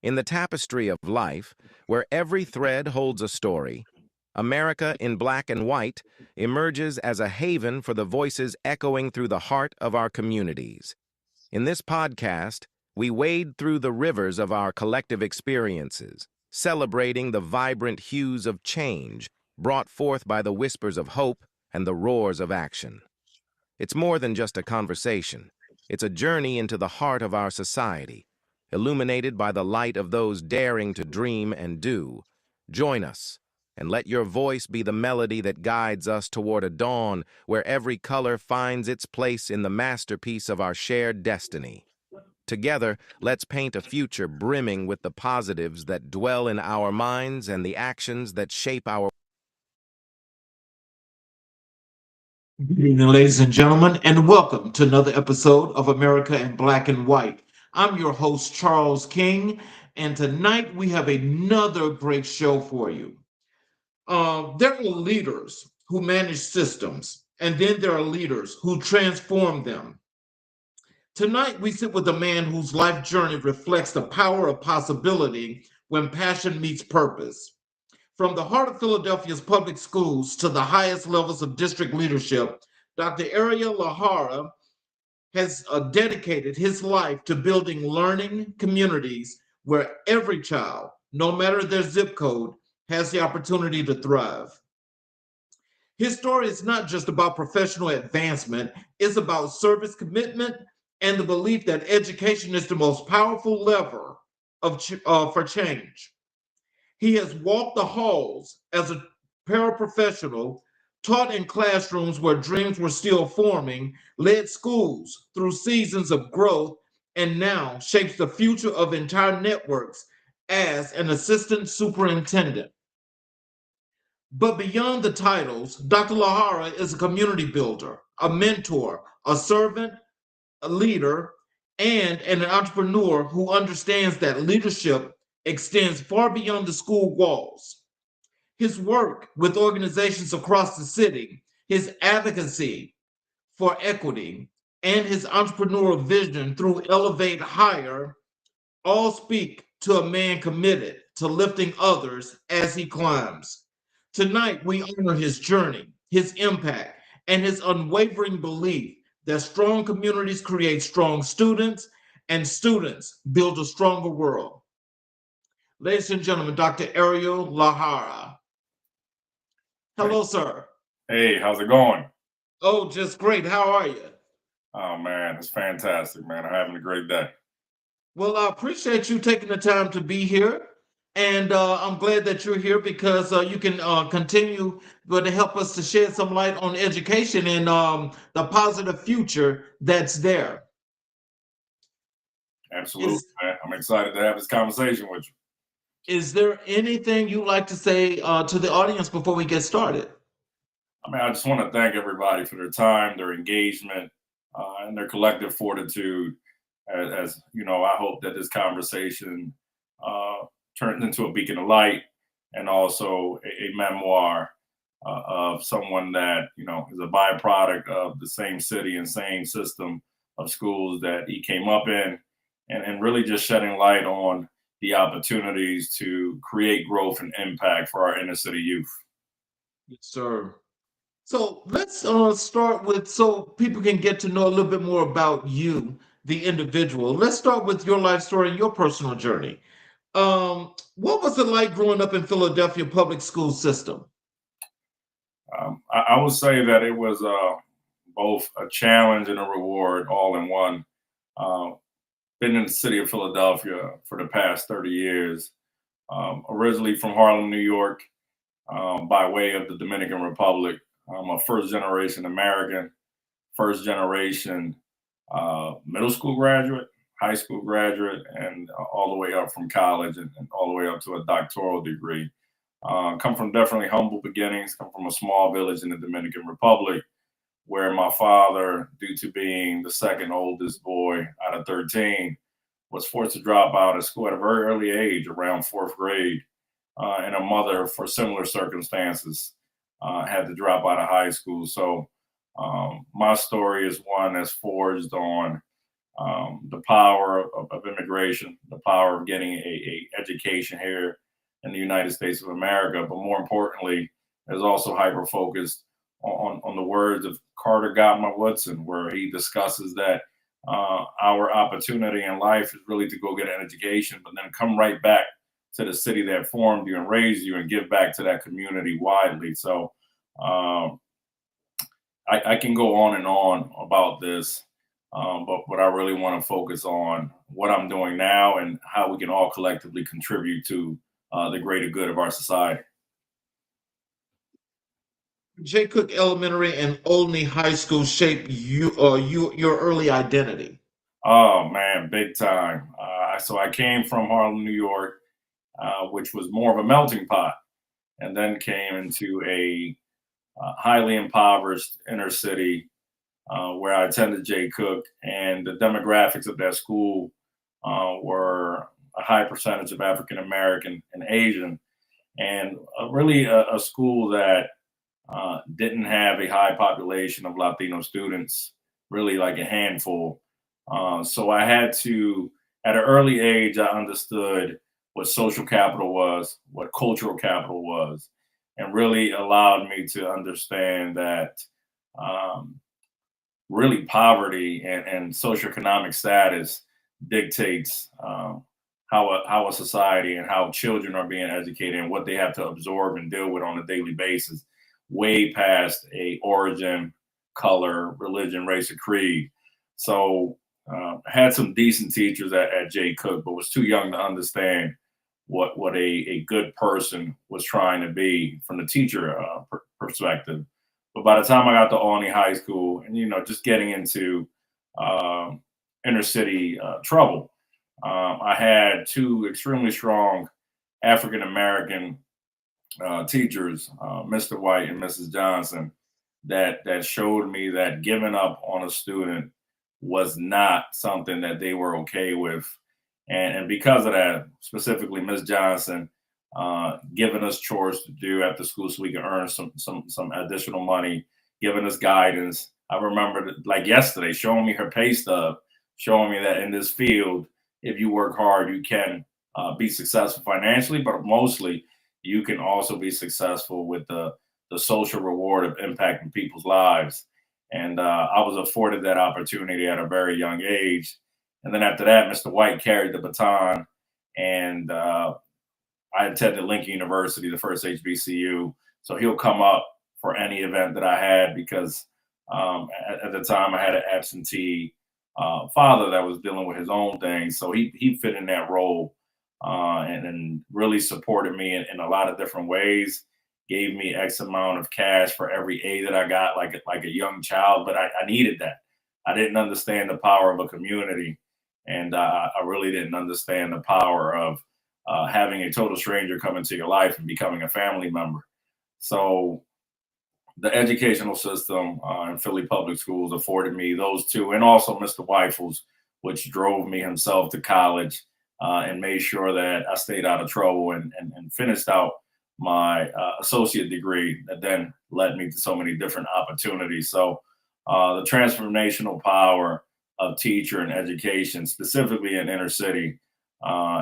In the tapestry of life, where every thread holds a story, America in Black and White emerges as a haven for the voices echoing through the heart of our communities. In this podcast, we wade through the rivers of our collective experiences, celebrating the vibrant hues of change brought forth by the whispers of hope and the roars of action. It's more than just a conversation. It's a journey into the heart of our society, illuminated by the light of those daring to dream and do. Join us, and let your voice be the melody that guides us toward a dawn where every color finds its place in the masterpiece of our shared destiny. Together, let's paint a future brimming with the positives that dwell in our minds and the actions that shape our... Good evening, ladies and gentlemen, and welcome to another episode of America in Black and White. I'm your host, Charles King, and tonight we have another great show for you. There are leaders who manage systems, and then there are leaders who transform them. Tonight, we sit with a man whose life journey reflects the power of possibility when passion meets purpose. From the heart of Philadelphia's public schools to the highest levels of district leadership, Dr. Ariel Lajara has dedicated his life to building learning communities where every child, no matter their zip code, has the opportunity to thrive. His story is not just about professional advancement, it's about service commitment and the belief that education is the most powerful lever for change. He has walked the halls as a paraprofessional, taught in classrooms where dreams were still forming, led schools through seasons of growth, and now shapes the future of entire networks as an assistant superintendent. But beyond the titles, Dr. Lajara is a community builder, a mentor, a servant, a leader, and an entrepreneur who understands that leadership extends far beyond the school walls. His work with organizations across the city, his advocacy for equity, and his entrepreneurial vision through Elevate Higher all speak to a man committed to lifting others as he climbs. Tonight, we honor his journey, his impact, and his unwavering belief that strong communities create strong students, and students build a stronger world. Ladies and gentlemen, Dr. Ariel Lajara. Hello, sir. Hey, how's it going? Oh, just great. How are you? Oh man, it's fantastic, man. I'm having a great day. Well, I appreciate you taking the time to be here. And I'm glad that you're here because you can continue to help us to shed some light on education and the positive future that's there. Absolutely, man. I'm excited to have this conversation with you. Is there anything you'd like to say to the audience before we get started? I mean, I just want to thank everybody for their time, their engagement, and their collective fortitude. As you know, I hope that this conversation turns into a beacon of light and also a memoir of someone that, you know, is a byproduct of the same city and same system of schools that he came up in, and really just shedding light on the opportunities to create growth and impact for our inner city youth. Yes, sir. So let's start with so people can get to know a little bit more about you, the individual. Let's start with your life story and your personal journey. What was it like growing up in Philadelphia public school system? I would say that it was both a challenge and a reward all in one. Been in the city of Philadelphia for the past 30 years, originally from Harlem, New York, by way of the Dominican Republic. I'm a first generation American, first generation middle school graduate, high school graduate, and all the way up from college and all the way up to a doctoral degree. Come from definitely humble beginnings, come from a small village in the Dominican Republic where my father, due to being the second oldest boy out of 13, was forced to drop out of school at a very early age, around fourth grade. And a mother, for similar circumstances, had to drop out of high school. So my story is one that's forged on the power of immigration, the power of getting a education here in the United States of America. But more importantly, is also hyper focused on the words of Carter Gottman Woodson, where he discusses that our opportunity in life is really to go get an education, but then come right back to the city that formed you and raised you and give back to that community widely. So um, I can go on and on about this, but I really want to focus on what I'm doing now and how we can all collectively contribute to the greater good of our society. Jay Cook Elementary and Olney High School shape your early identity. Oh man, big time. So I came from Harlem, New York, which was more of a melting pot, and then came into a highly impoverished inner city where I attended Jay Cook, and the demographics of that school were a high percentage of African American and Asian, and really a school that didn't have a high population of Latino students, really like a handful. So I had to, at an early age, I understood what social capital was, what cultural capital was, and really allowed me to understand that really poverty and socioeconomic status dictates how a society and how children are being educated and what they have to absorb and deal with on a daily basis, way past a origin, color, religion, race, or creed. So had some decent teachers at Jay Cook, but was too young to understand what a good person was trying to be from the teacher perspective. But by the time I got to Olney High School, and just getting into inner city trouble, I had two extremely strong African American teachers, Mr. White and Mrs. Johnson, that showed me that giving up on a student was not something that they were okay with. And because of that, specifically Miss Johnson, giving us chores to do after school so we can earn some additional money, giving us guidance. I remember like yesterday showing me her pay stub, showing me that in this field, if you work hard, you can be successful financially, but mostly you can also be successful with the social reward of impacting people's lives. And I was afforded that opportunity at a very young age. And then after that, Mr. White carried the baton, and I attended Lincoln University, the first HBCU. So he'll come up for any event that I had because at the time I had an absentee father that was dealing with his own things. So he fit in that role and really supported me in a lot of different ways. Gave me X amount of cash for every A that I got, like a young child. But I needed that. I didn't understand the power of a community, and I really didn't understand the power of having a total stranger come into your life and becoming a family member. So the educational system in Philly public schools afforded me those two, and also Mr. Weifels, which drove me himself to college and made sure that I stayed out of trouble and finished out my associate degree that then led me to so many different opportunities. So the transformational power of teacher and education, specifically in inner city,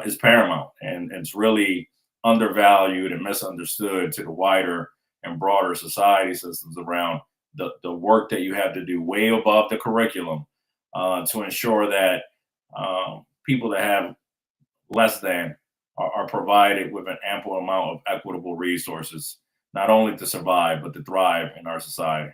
is paramount, and it's really undervalued and misunderstood to the wider and broader society systems around the work that you have to do way above the curriculum to ensure that people that have less than are provided with an ample amount of equitable resources, not only to survive, but to thrive in our society.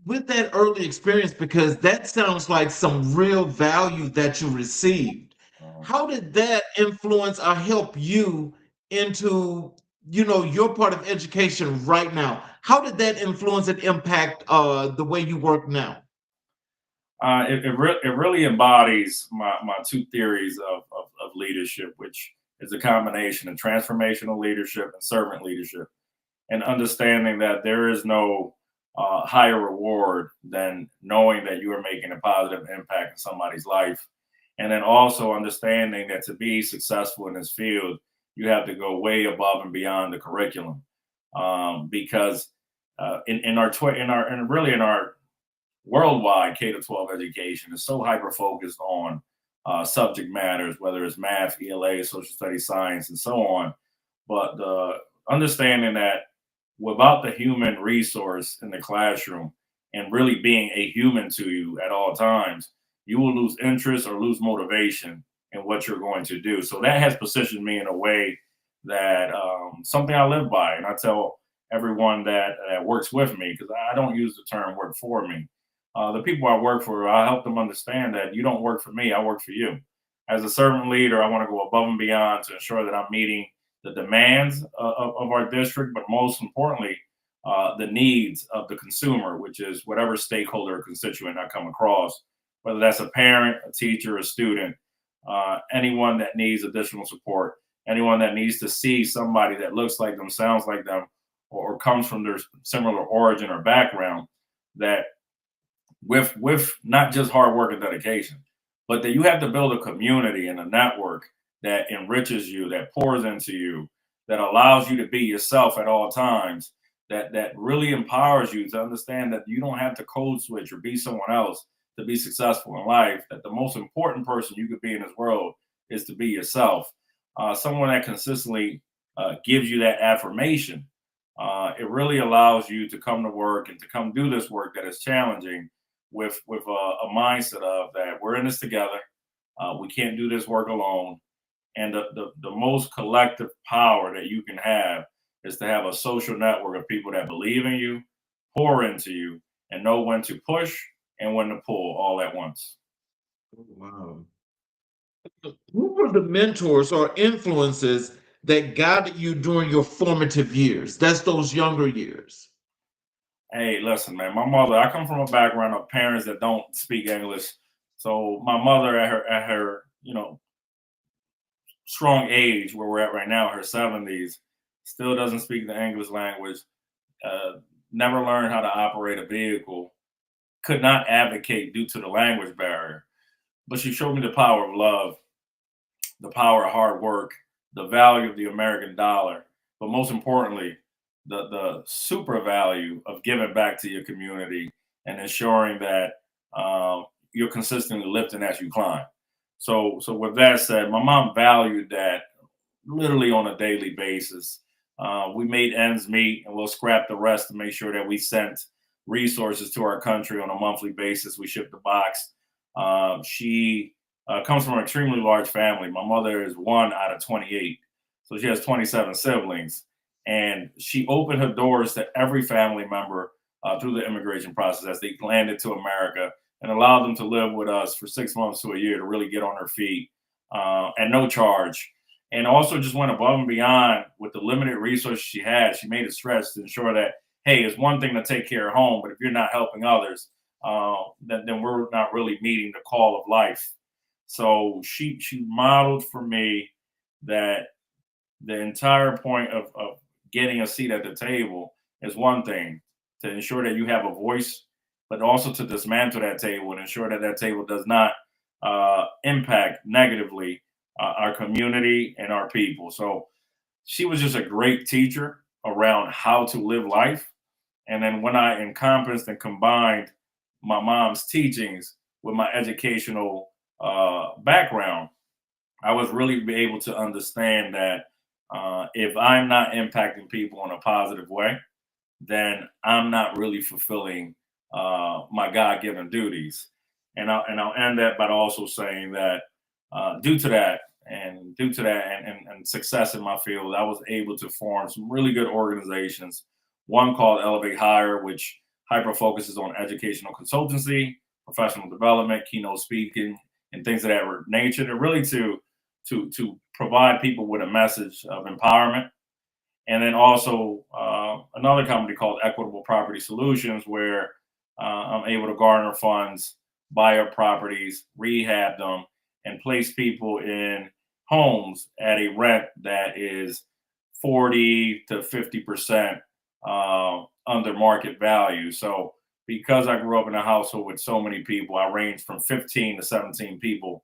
With that early experience, because that sounds like some real value that you received, how did that influence or help you into your part of education right now? How did that influence and impact the way you work now? It really embodies my two theories of leadership, which is a combination of transformational leadership and servant leadership, and understanding that there is no higher reward than knowing that you are making a positive impact in somebody's life. And then also understanding that to be successful in this field, you have to go way above and beyond the curriculum. Because in our worldwide K to 12 education is so hyper focused on subject matters, whether it's math, ELA, social studies, science, and so on. But the understanding that without the human resource in the classroom and really being a human to you at all times, you will lose interest or lose motivation in what you're going to do. So that has positioned me in a way that something I live by. And I tell everyone that works with me, because I don't use the term work for me. The people I work for, I help them understand that you don't work for me, I work for you. As a servant leader, I want to go above and beyond to ensure that I'm meeting the demands of our district, but most importantly, the needs of the consumer, which is whatever stakeholder or constituent I come across, whether that's a parent, a teacher, a student, anyone that needs additional support, anyone that needs to see somebody that looks like them, sounds like them, or comes from their similar origin or background, that with not just hard work and dedication, but that you have to build a community and a network that enriches you, that pours into you, that allows you to be yourself at all times, that really empowers you to understand that you don't have to code switch or be someone else to be successful in life, that the most important person you could be in this world is to be yourself. Someone that consistently gives you that affirmation. It really allows you to come to work and to come do this work that is challenging with a mindset of that we're in this together. We can't do this work alone. And the most collective power that you can have is to have a social network of people that believe in you, pour into you, and know when to push and when to pull all at once. Wow. Who were the mentors or influences that guided you during your formative years? That's those younger years. Hey, listen, man, my mother, I come from a background of parents that don't speak English. So my mother at her, strong age where we're at right now, her 70s, still doesn't speak the English language, uh, never learned how to operate a vehicle, could not advocate due to the language barrier. But she showed me the power of love, the power of hard work, the value of the American dollar, but most importantly, the super value of giving back to your community and ensuring that you're consistently lifting as you climb. So with that said, my mom valued that literally on a daily basis. We made ends meet, and we'll scrap the rest to make sure that we sent resources to our country on a monthly basis. We shipped the box. She comes from an extremely large family. My mother is one out of 28, so she has 27 siblings, and she opened her doors to every family member through the immigration process as they landed to America, and allowed them to live with us for 6 months to a year to really get on their feet at no charge. And also just went above and beyond with the limited resources she had. She made it stretch to ensure that, hey, it's one thing to take care of home, but if you're not helping others, then we're not really meeting the call of life. So she modeled for me that the entire point of getting a seat at the table is one thing, to ensure that you have a voice, but also to dismantle that table and ensure that that table does not impact negatively our community and our people. So she was just a great teacher around how to live life. And then when I encompassed and combined my mom's teachings with my educational background, I was really able to understand that if I'm not impacting people in a positive way, then I'm not really fulfilling my God-given duties. And I'll end that by also saying that due to that and success in my field, I was able to form some really good organizations. One called Elevate Higher, which hyper focuses on educational consultancy, professional development, keynote speaking, and things of that nature. To really to provide people with a message of empowerment. And then also another company called Equitable Property Solutions, where I'm able to garner funds, buy up properties, rehab them, and place people in homes at a rent that is 40 to 50% under market value. So because I grew up in a household with so many people, I ranged from 15 to 17 people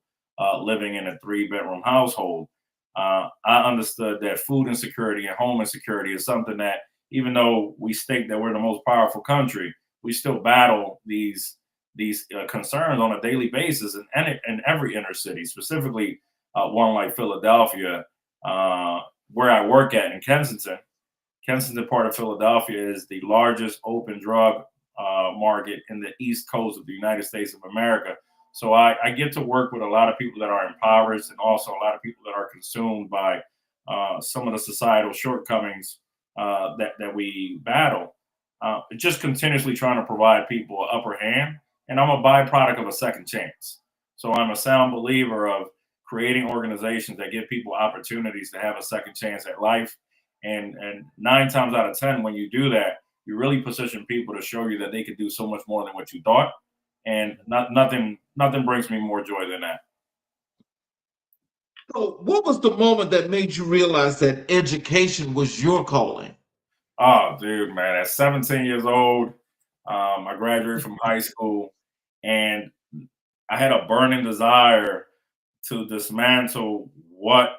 living in a 3-bedroom household. I understood that food insecurity and home insecurity is something that, even though we state that we're the most powerful country, we still battle these these concerns on a daily basis in every inner city, specifically one like Philadelphia, where I work at in Kensington. Kensington part of Philadelphia is the largest open drug market in the East Coast of the United States of America. So I get to work with a lot of people that are impoverished and also a lot of people that are consumed by some of the societal shortcomings that we battle. Just continuously trying to provide people an upper hand. And I'm a byproduct of a second chance. So I'm a sound believer of creating organizations that give people opportunities to have a second chance at life. And 9 times out of 10, when you do that, you really position people to show you that they could do so much more than what you thought. And nothing brings me more joy than that. So what was the moment that made you realize that education was your calling? Oh, dude, man, at 17 years old, I graduated from high school, and I had a burning desire to dismantle what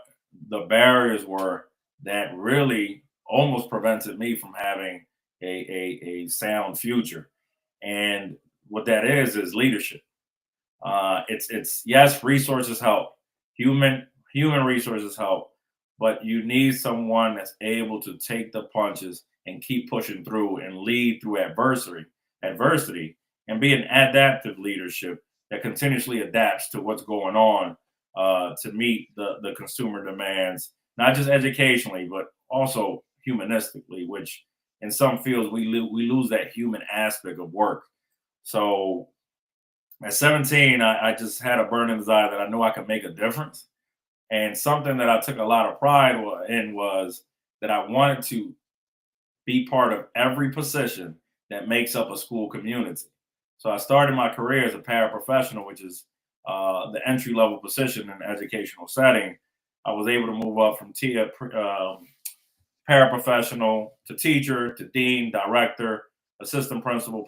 the barriers were that really almost prevented me from having a sound future. And what that is leadership. It's yes, resources help. Human resources help, but you need someone that's able to take the punches and keep pushing through and lead through adversity, and be an adaptive leadership that continuously adapts to what's going on to meet the consumer demands, not just educationally, but also humanistically, which in some fields we lose that human aspect of work. So at 17, I just had a burning desire that I knew I could make a difference. And something that I took a lot of pride in was that I wanted to be part of every position that makes up a school community. So I started my career as a paraprofessional, which is the entry level position in an educational setting. I was able to move up from paraprofessional to teacher to dean, director, assistant principal,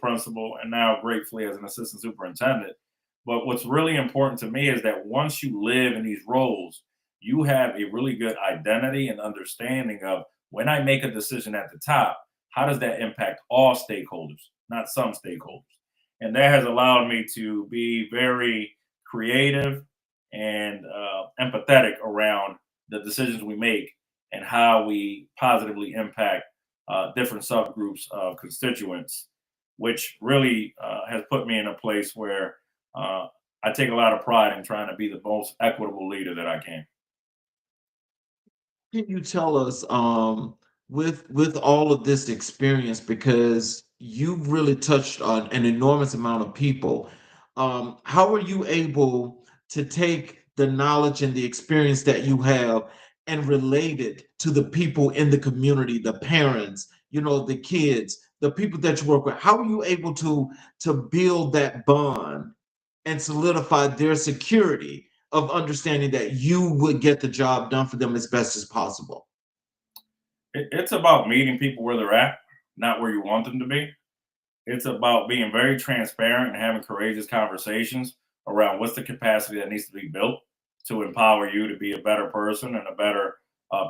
and now gratefully as an assistant superintendent. But what's really important to me is that once you live in these roles, you have a really good identity and understanding of when I make a decision at the top, how does that impact all stakeholders, not some stakeholders? And that has allowed me to be very creative and empathetic around the decisions we make and how we positively impact different subgroups of constituents, which really has put me in a place where I take a lot of pride in trying to be the most equitable leader that I can. Can you tell us, with all of this experience, because you've really touched on an enormous amount of people, how are you able to take the knowledge and the experience that you have and relate it to the people in the community, the parents, the kids, the people that you work with? How are you able to build that bond and solidify their security of understanding that you would get the job done for them as best as possible? It's about meeting people where they're at, not where you want them to be. It's about being very transparent and having courageous conversations around what's the capacity that needs to be built to empower you to be a better person and a better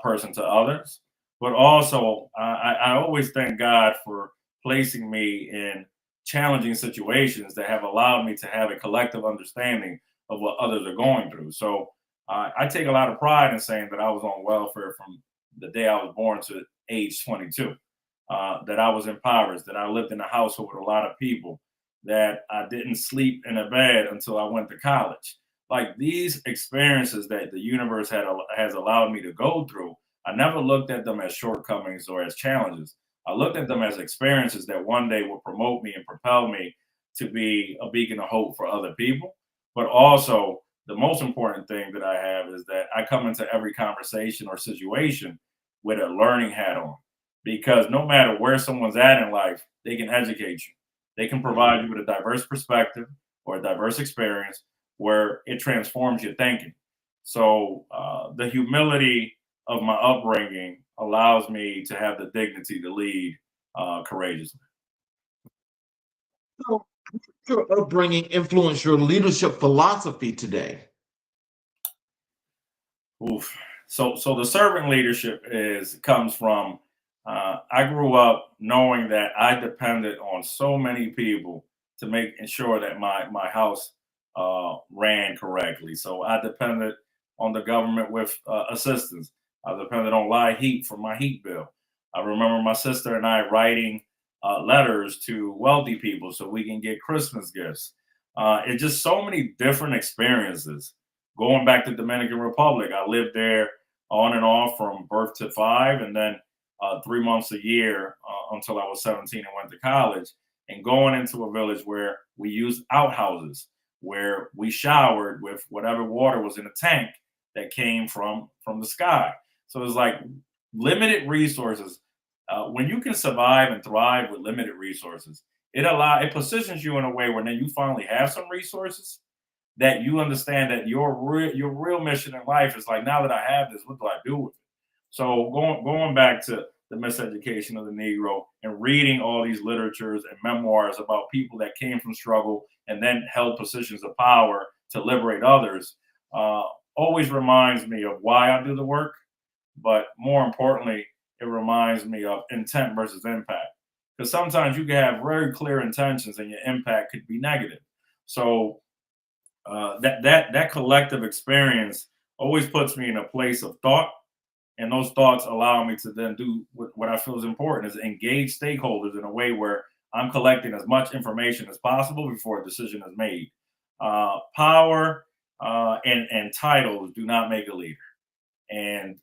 person to others. But also, I always thank God for placing me in challenging situations that have allowed me to have a collective understanding of what others are going through. So I take a lot of pride in saying that I was on welfare from the day I was born to age 22. That I was impoverished, that I lived in a household with a lot of people, that I didn't sleep in a bed until I went to college. Like these experiences that the universe has allowed me to go through, I never looked at them as shortcomings or as challenges. I looked at them as experiences that one day will promote me and propel me to be a beacon of hope for other people. But also, the most important thing that I have is that I come into every conversation or situation with a learning hat on, because no matter where someone's at in life, they can educate you. They can provide you with a diverse perspective or a diverse experience where it transforms your thinking. So the humility of my upbringing allows me to have the dignity to lead courageously. So, your upbringing influenced your leadership philosophy today? Oof. So the servant leadership comes from I grew up knowing that I depended on so many people to make ensure that my house ran correctly. So I depended on the government with assistance. I depended on live heat for my heat bill. I remember my sister and I writing letters to wealthy people so we can get Christmas gifts. It's just so many different experiences. Going back to Dominican Republic, I lived there on and off from birth to 5, and then 3 months a year until I was 17 and went to college. And going into a village where we used outhouses, where we showered with whatever water was in a tank that came from the sky. So it's like limited resources. When you can survive and thrive with limited resources, it positions you in a way where then you finally have some resources that you understand that your real mission in life is like, now that I have this, what do I do with it? So going back to the miseducation of the Negro and reading all these literatures and memoirs about people that came from struggle and then held positions of power to liberate others, always reminds me of why I do the work. But more importantly, it reminds me of intent versus impact. Because sometimes you can have very clear intentions and your impact could be negative. So that collective experience always puts me in a place of thought, and those thoughts allow me to then do what I feel is important, is engage stakeholders in a way where I'm collecting as much information as possible before a decision is made. Power and titles do not make a leader, and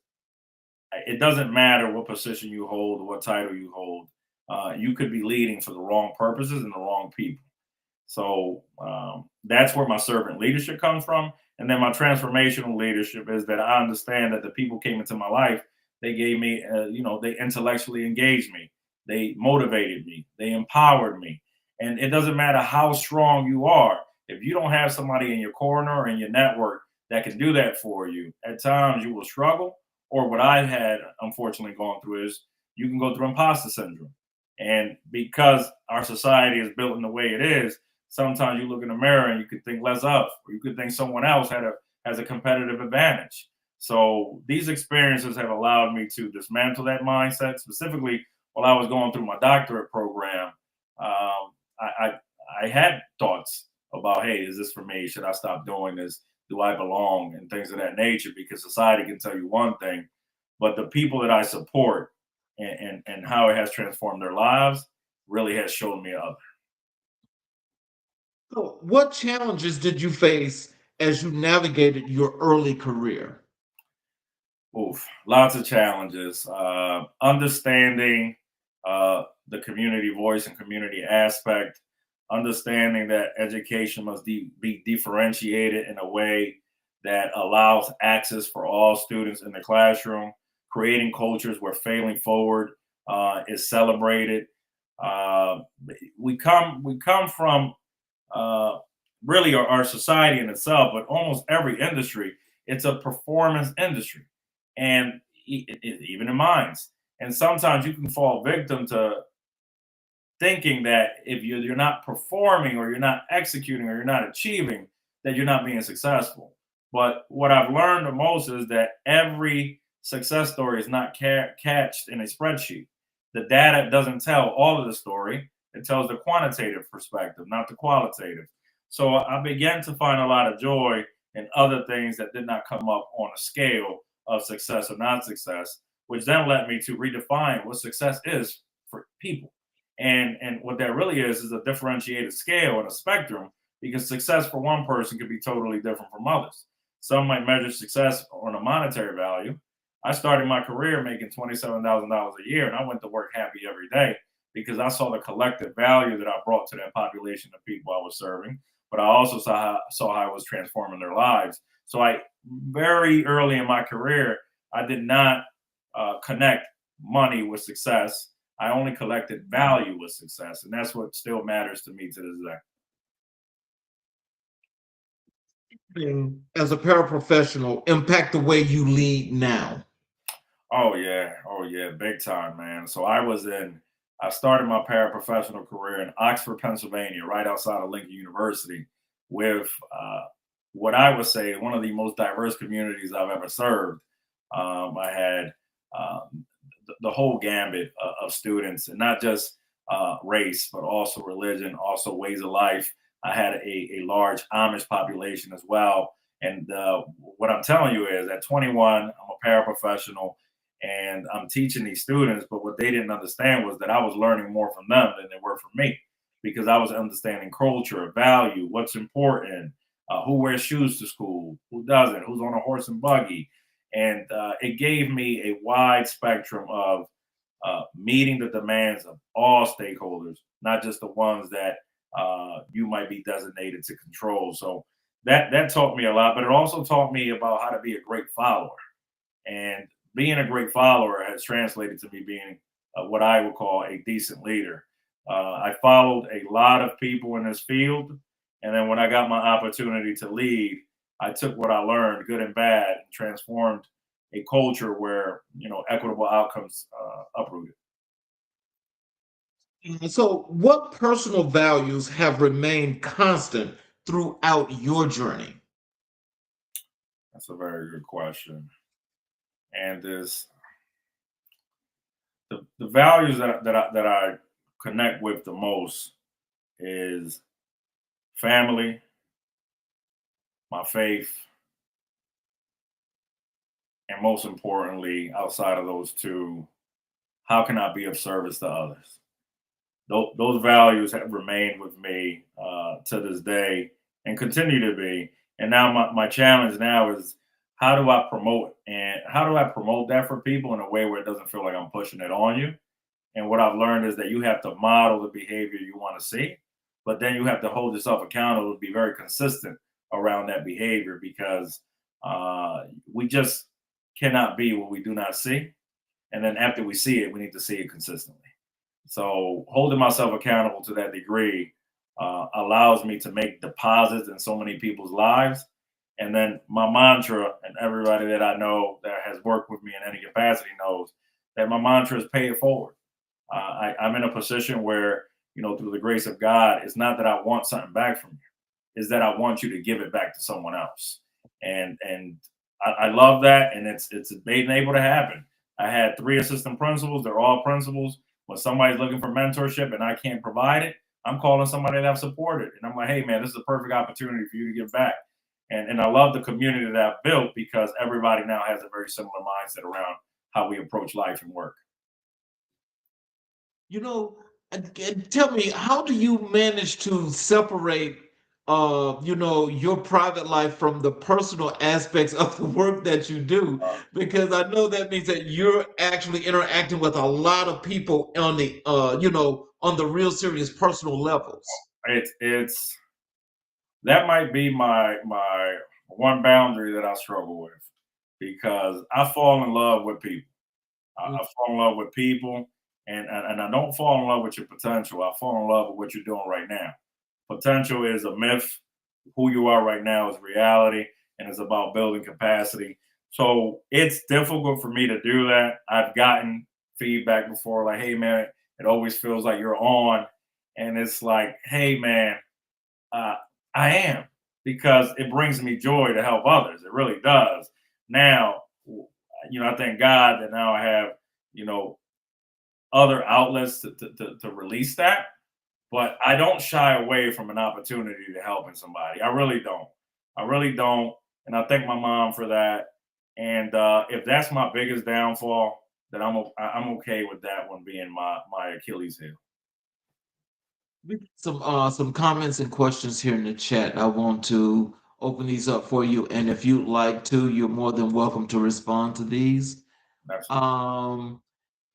it doesn't matter what position you hold or what title you hold. You could be leading for the wrong purposes and the wrong people. So that's where my servant leadership comes from. And then my transformational leadership is that I understand that the people came into my life, they gave me, they intellectually engaged me. They motivated me. They empowered me. And it doesn't matter how strong you are. If you don't have somebody in your corner or in your network that can do that for you, at times you will struggle. Or what I had unfortunately gone through is you can go through imposter syndrome. And because our society is built in the way it is, sometimes you look in the mirror and you could think less of, or you could think someone else has a competitive advantage. So these experiences have allowed me to dismantle that mindset. Specifically, while I was going through my doctorate program, I had thoughts about, hey, is this for me? Should I stop doing this? Do I belong? And things of that nature, because society can tell you one thing, but the people that I support and how it has transformed their lives really has shown me other. So what challenges did you face as you navigated your early career? Oof, lots of challenges. Understanding the community voice and community aspect, understanding that education must be differentiated in a way that allows access for all students in the classroom, creating cultures where failing forward is celebrated. Uh, we come from really our society in itself, but almost every industry, it's a performance industry, and even in mines. And sometimes you can fall victim to thinking that if you're not performing or you're not executing or you're not achieving, that you're not being successful. But what I've learned the most is that every success story is not catched in a spreadsheet. The data doesn't tell all of the story. It tells the quantitative perspective, not the qualitative. So I began to find a lot of joy in other things that did not come up on a scale of success or non success, which then led me to redefine what success is for people. And what that really is a differentiated scale and a spectrum, because success for one person could be totally different from others. Some might measure success on a monetary value. I started my career making $27,000 a year, and I went to work happy every day because I saw the collective value that I brought to that population of people I was serving. But I also saw how I was transforming their lives. So I very early in my career, I did not connect money with success. I only collected value with success, and that's what still matters to me to this day. As a paraprofessional, impact the way you lead now? Oh yeah, big time, man. So I started my paraprofessional career in Oxford, Pennsylvania, right outside of Lincoln University, with what I would say one of the most diverse communities I've ever served. I had the whole gambit of students, and not just race, but also religion, also ways of life. I had a large Amish population as well. And what I'm telling you is at 21, I'm a paraprofessional and I'm teaching these students. But what they didn't understand was that I was learning more from them than they were from me because I was understanding culture, value, what's important, who wears shoes to school, who doesn't, who's on a horse and buggy. And it gave me a wide spectrum of meeting the demands of all stakeholders, not just the ones that you might be designated to control. So that taught me a lot, but it also taught me about how to be a great follower. And being a great follower has translated to me being what I would call a decent leader. I followed a lot of people in this field, and then when I got my opportunity to lead, I took what I learned, good and bad, and transformed a culture where equitable outcomes uprooted. So, what personal values have remained constant throughout your journey? That's a very good question. And this the values that I connect with the most is family, my faith, and most importantly, outside of those two, how can I be of service to others? Those values have remained with me to this day and continue to be. And now my challenge now is how do I promote and how do I promote that for people in a way where it doesn't feel like I'm pushing it on you? And what I've learned is that you have to model the behavior you want to see, but then you have to hold yourself accountable to be very consistent around that behavior because we just cannot be what we do not see. And then after we see it, we need to see it consistently. So holding myself accountable to that degree allows me to make deposits in so many people's lives. And then my mantra, and everybody that I know that has worked with me in any capacity knows that my mantra is pay it forward. I'm in a position where, through the grace of God, it's not that I want something back from you, is that I want you to give it back to someone else. And I love that, and it's been able to happen. I had 3 assistant principals; they're all principals. When somebody's looking for mentorship and I can't provide it, I'm calling somebody that I've supported, and I'm like, "Hey, man, this is a perfect opportunity for you to give back." And I love the community that I've built because everybody now has a very similar mindset around how we approach life and work. You know, and tell me, how do you manage to separate, your private life from the personal aspects of the work that you do? Uh, Because I know that means that you're actually interacting with a lot of people on on the real serious personal levels. it's that might be my one boundary that I struggle with because I fall in love with people. I fall in love with people, and I don't fall in love with your potential. I fall in love with what you're doing right now. Potential is a myth. Who you are right now is reality, and it's about building capacity. So it's difficult for me to do that. I've gotten feedback before, like, "Hey, man, it always feels like you're on," and it's like, "Hey, man, uh, I am," because it brings me joy to help others. It really does. Now, I thank God that now I have, you know, other outlets to release that, but I don't shy away from an opportunity to helping somebody. I really don't. I really don't. And I thank my mom for that. And if that's my biggest downfall, then I'm okay with that one being my Achilles heel. We got some comments and questions here in the chat. I want to open these up for you, and if you'd like to, you're more than welcome to respond to these. Absolutely. Um,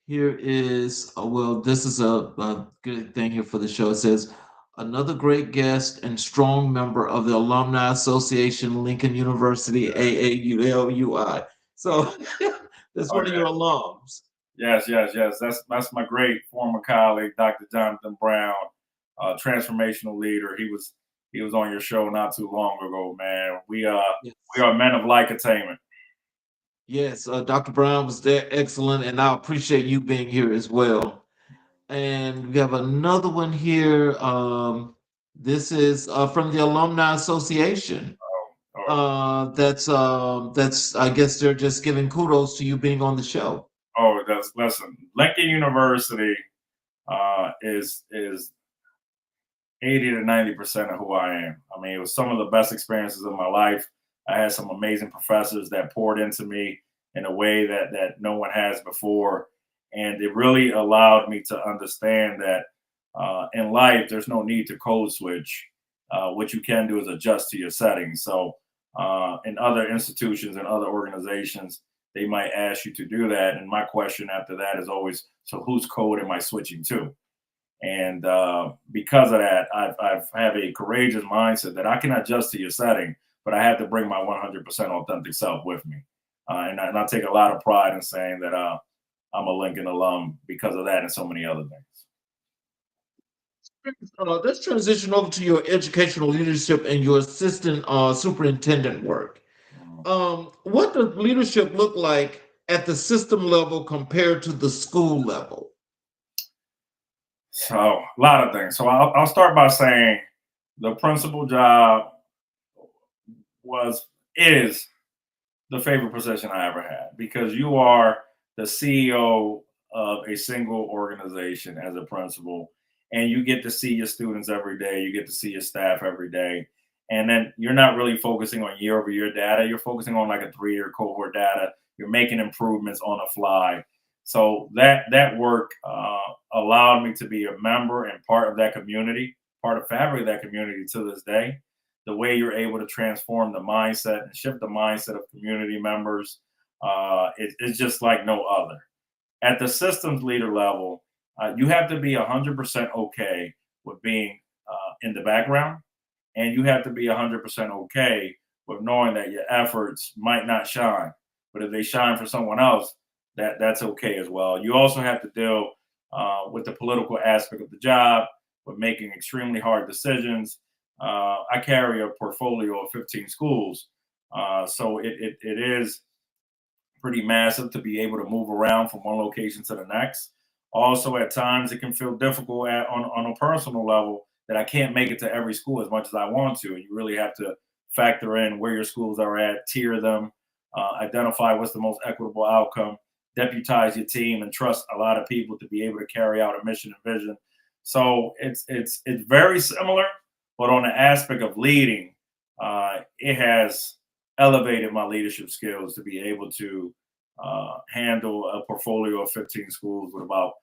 Here is, well, this is a good thing here for the show. It says, another great guest and strong member of the Alumni Association, Lincoln University, AAULUI. So that's Oh one of yeah. your alums. Yes, yes, yes. That's my great former colleague, Dr. Jonathan Brown, transformational leader. He was on your show not too long ago, man. We Yes. are men of like attainment. Yes, Dr. Brown was there, excellent, and I appreciate you being here as well. And we have another one here. This is from the Alumni Association. Oh, That's I guess they're just giving kudos to you being on the show. oh, that's listen. Lincoln University is 80 to 90% of who I am. I mean, it was some of the best experiences of my life. I had some amazing professors that poured into me in a way that no one has before. And it really allowed me to understand that in life, there's no need to code switch. What you can do is adjust to your settings. So in other institutions and other organizations, they might ask you to do that. And my question after that is always, so whose code am I switching to? And because of that, I've have a courageous mindset that I can adjust to your setting, but I have to bring my 100% authentic self with me. And I take a lot of pride in saying that I'm a Lincoln alum because of that and so many other things. Let's transition over to your educational leadership and your assistant superintendent work. What does leadership look like at the system level compared to the school level? So a lot of things. So I'll start by saying the principal job is the favorite position I ever had because you are the CEO of a single organization as a principal, and you get to see your students every day. You get to see your staff every day. And then you're not really focusing on year over year data. You're focusing on like a 3-year cohort data. You're making improvements on the fly. So that work allowed me to be a member and part of that community, part of fabric of that community to this day. The way you're able to transform the mindset and shift the mindset of community members, it's just like no other. At the systems leader level, you have to be 100% okay with being in the background, and you have to be 100% okay with knowing that your efforts might not shine, but if they shine for someone else, that's okay as well. You also have to deal with the political aspect of the job, with making extremely hard decisions. I carry a portfolio of 15 schools, so it is pretty massive to be able to move around from one location to the next. Also, at times, it can feel difficult on a personal level that I can't make it to every school as much as I want to. And you really have to factor in where your schools are at, tier them, identify what's the most equitable outcome, deputize your team, and trust a lot of people to be able to carry out a mission and vision. So it's very similar, but on the aspect of leading, it has elevated my leadership skills to be able to handle a portfolio of 15 schools with about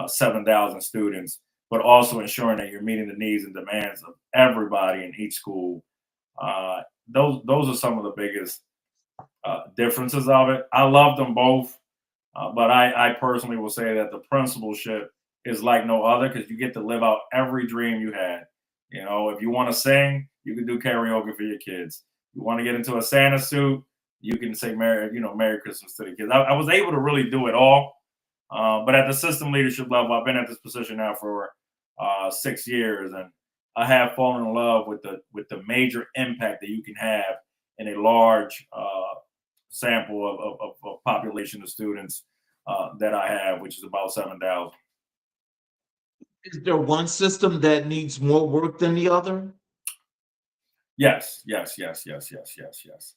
7,000 students, but also ensuring that you're meeting the needs and demands of everybody in each school. Those are some of the biggest differences of it. I love them both, but I personally will say that the principalship is like no other because you get to live out every dream you had. You know, if you want to sing, you can do karaoke for your kids. You want to get into a Santa suit, you can say Merry Christmas to the kids. I was able to really do it all. But at the system leadership level, I've been at this position now for 6 years, and I have fallen in love with the major impact that you can have in a large sample of population of students that I have, which is about 7,000. Is there one system that needs more work than the other? Yes, yes, yes, yes, yes, yes, yes.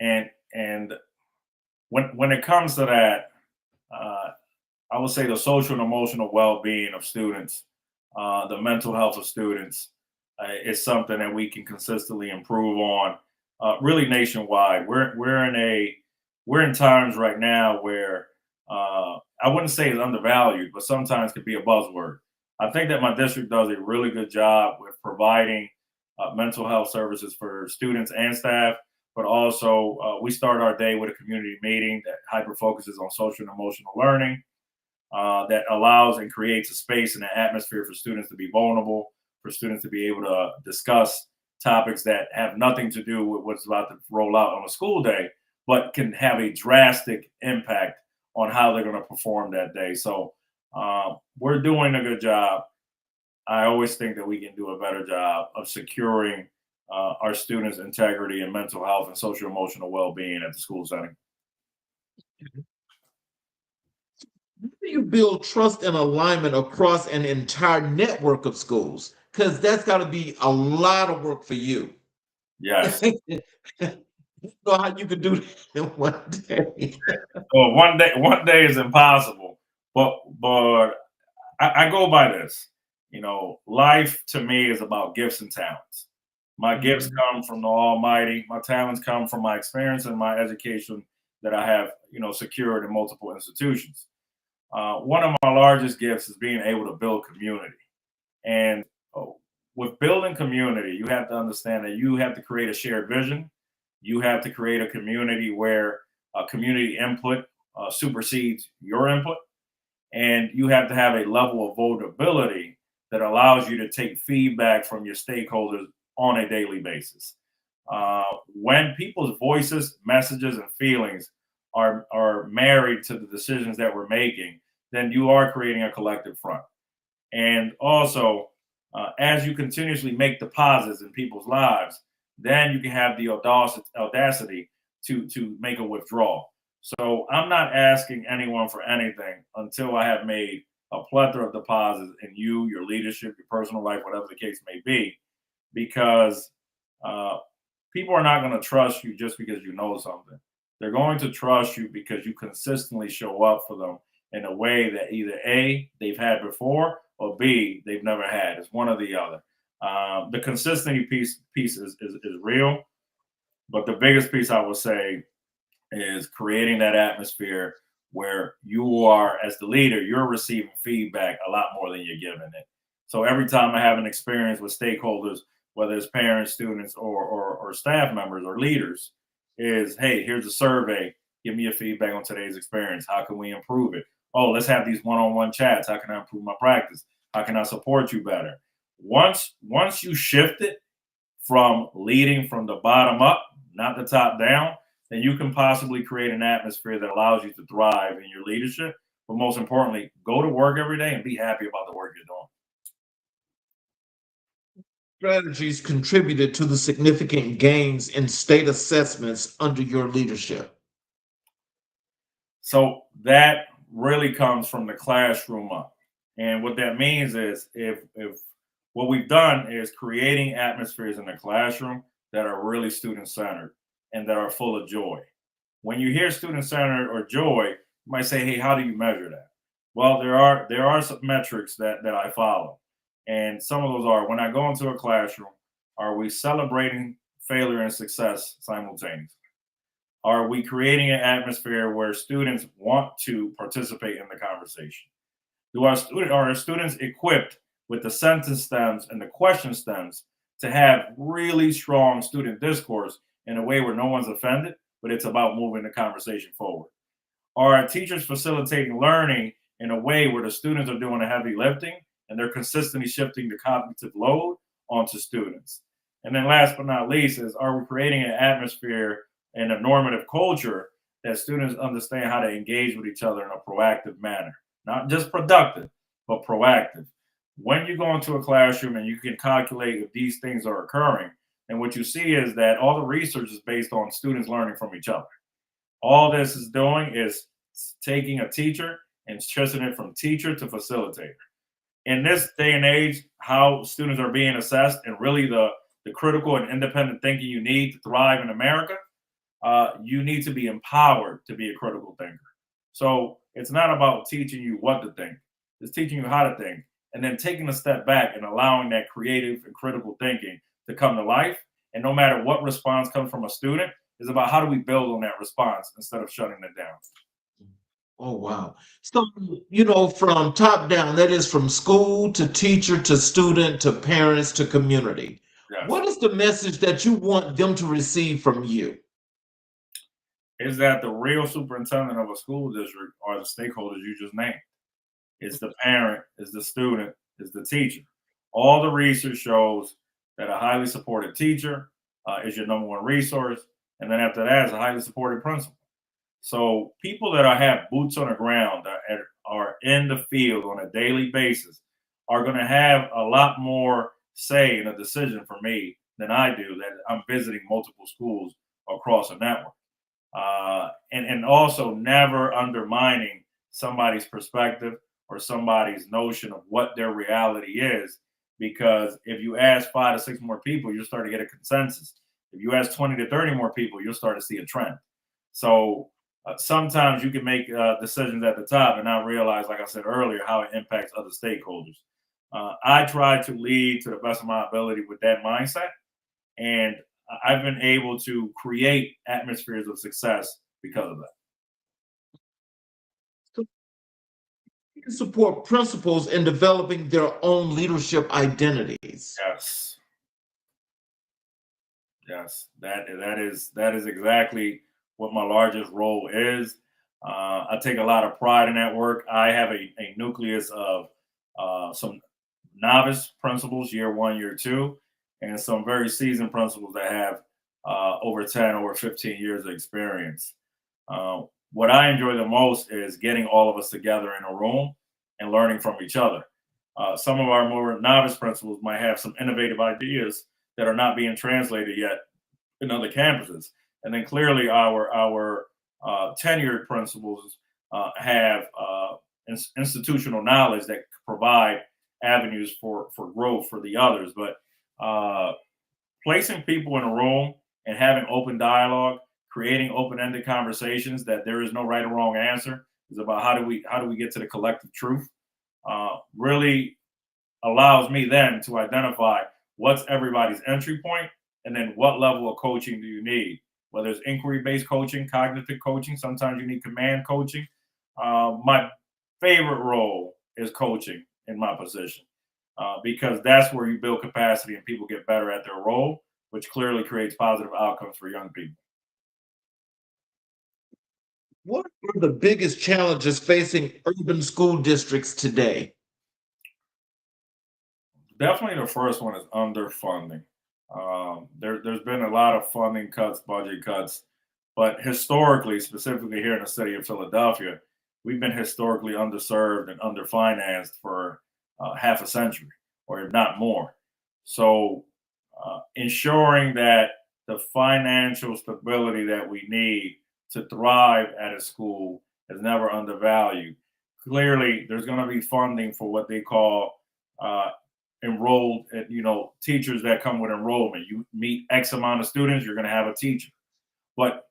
And when it comes to that, I would say the social and emotional well-being of students, the mental health of students, is something that we can consistently improve on, really nationwide. We're in times right now where I wouldn't say it's undervalued, but sometimes could be a buzzword. I think that my district does a really good job with providing mental health services for students and staff, but also we start our day with a community meeting that hyper focuses on social and emotional learning, that allows and creates a space and an atmosphere for students to be vulnerable, for students to be able to discuss topics that have nothing to do with what's about to roll out on a school day, but can have a drastic impact on how they're going to perform that day. So we're doing a good job. I always think that we can do a better job of securing our students' integrity and mental health and social emotional well-being at the school setting. How do you build trust and alignment across an entire network of schools? Because that's got to be a lot of work for you. Yes. Know how you could do that in one day. Well, one day is impossible, but I go by this. You know, life to me is about gifts and talents. My gifts come from the Almighty. My talents come from my experience and my education that I have, you know, secured in multiple institutions. One of my largest gifts is being able to build community. And with building community, you have to understand that you have to create a shared vision. You have to create a community where community input supersedes your input. And you have to have a level of vulnerability that allows you to take feedback from your stakeholders on a daily basis. When people's voices, messages, and feelings are married to the decisions that we're making, then you are creating a collective front. And also, as you continuously make deposits in people's lives, then you can have the audacity to make a withdrawal. So I'm not asking anyone for anything until I have made a plethora of deposits in you, your leadership, your personal life, whatever the case may be, because people are not going to trust you just because you know something. They're going to trust you because you consistently show up for them in a way that either A, they've had before, or B, they've never had. It's one or the other. The consistency piece is real, but the biggest piece I would say is creating that atmosphere where you are, as the leader, you're receiving feedback a lot more than you're giving it. So every time I have an experience with stakeholders, whether it's parents, students, or staff members or leaders, is, hey, here's a survey. Give me your feedback on today's experience. How can we improve it? Oh, let's have these one-on-one chats. How can I improve my practice? How can I support you better? Once you shift it from leading from the bottom up, not the top down, then you can possibly create an atmosphere that allows you to thrive in your leadership. But most importantly, go to work every day and be happy about the work you're doing. Strategies contributed to the significant gains in state assessments under your leadership? So that really comes from the classroom up. And what that means is if what we've done is creating atmospheres in the classroom that are really student centered and that are full of joy. When you hear student centered or joy, you might say, hey, how do you measure that? Well, there are some metrics that I follow. And some of those are, when I go into a classroom, are we celebrating failure and success simultaneously? Are we creating an atmosphere where students want to participate in the conversation? Are our students equipped with the sentence stems and the question stems to have really strong student discourse in a way where no one's offended, but it's about moving the conversation forward? Are our teachers facilitating learning in a way where the students are doing the heavy lifting and they're consistently shifting the cognitive load onto students? And then last but not least is, are we creating an atmosphere and a normative culture that students understand how to engage with each other in a proactive manner? Not just productive, but proactive. When you go into a classroom and you can calculate if these things are occurring, and what you see is that all the research is based on students learning from each other. All this is doing is taking a teacher and shifting it from teacher to facilitator. In this day and age, how students are being assessed and really the critical and independent thinking you need to thrive in America, you need to be empowered to be a critical thinker. So it's not about teaching you what to think, it's teaching you how to think, and then taking a step back and allowing that creative and critical thinking to come to life. And no matter what response comes from a student, it's about how do we build on that response instead of shutting it down. Oh, wow. So, you know, from top down, that is from school to teacher to student to parents to community. Yes. What is the message that you want them to receive from you? Is that the real superintendent of a school district are the stakeholders you just named. It's the parent, it's the student, it's the teacher. All the research shows that a highly supported teacher is your number one resource. And then after that is a highly supported principal. So people that have boots on the ground, that are in the field on a daily basis, are going to have a lot more say in a decision for me than I do that I'm visiting multiple schools across a network. And also never undermining somebody's perspective or somebody's notion of what their reality is. Because if you ask 5 to 6 more people, you'll start to get a consensus. If you ask 20 to 30 more people, you'll start to see a trend. So sometimes you can make decisions at the top and not realize, like I said earlier, how it impacts other stakeholders. I try to lead to the best of my ability with that mindset, and I've been able to create atmospheres of success because of that. So you can support principals in developing their own leadership identities. Yes, yes, that is exactly what my largest role is. I take a lot of pride in that work. I have a nucleus of some novice principals, year one, year two, and some very seasoned principals that have over 10, over 15 years of experience. Uh, what I enjoy the most is getting all of us together in a room and learning from each other. Some of our more novice principals might have some innovative ideas that are not being translated yet in other campuses. And then clearly our tenured principals have institutional knowledge that provide avenues for growth for the others. But placing people in a room and having open dialogue, creating open-ended conversations that there is no right or wrong answer, is about how do we get to the collective truth. Really allows me then to identify what's everybody's entry point, and then what level of coaching do you need, whether it's inquiry-based coaching, cognitive coaching. Sometimes you need command coaching. My favorite role is coaching in my position, because that's where you build capacity and people get better at their role, which clearly creates positive outcomes for young people. What are the biggest challenges facing urban school districts today? Definitely the first one is underfunding. There's been a lot of funding cuts, budget cuts, but historically, specifically here in the city of Philadelphia, we've been historically underserved and underfinanced for half a century, or if not more. So, ensuring that the financial stability that we need to thrive at a school is never undervalued. Clearly, there's going to be funding for what they call uh, enrolled, teachers that come with enrollment. You meet X amount of students, you're going to have a teacher. But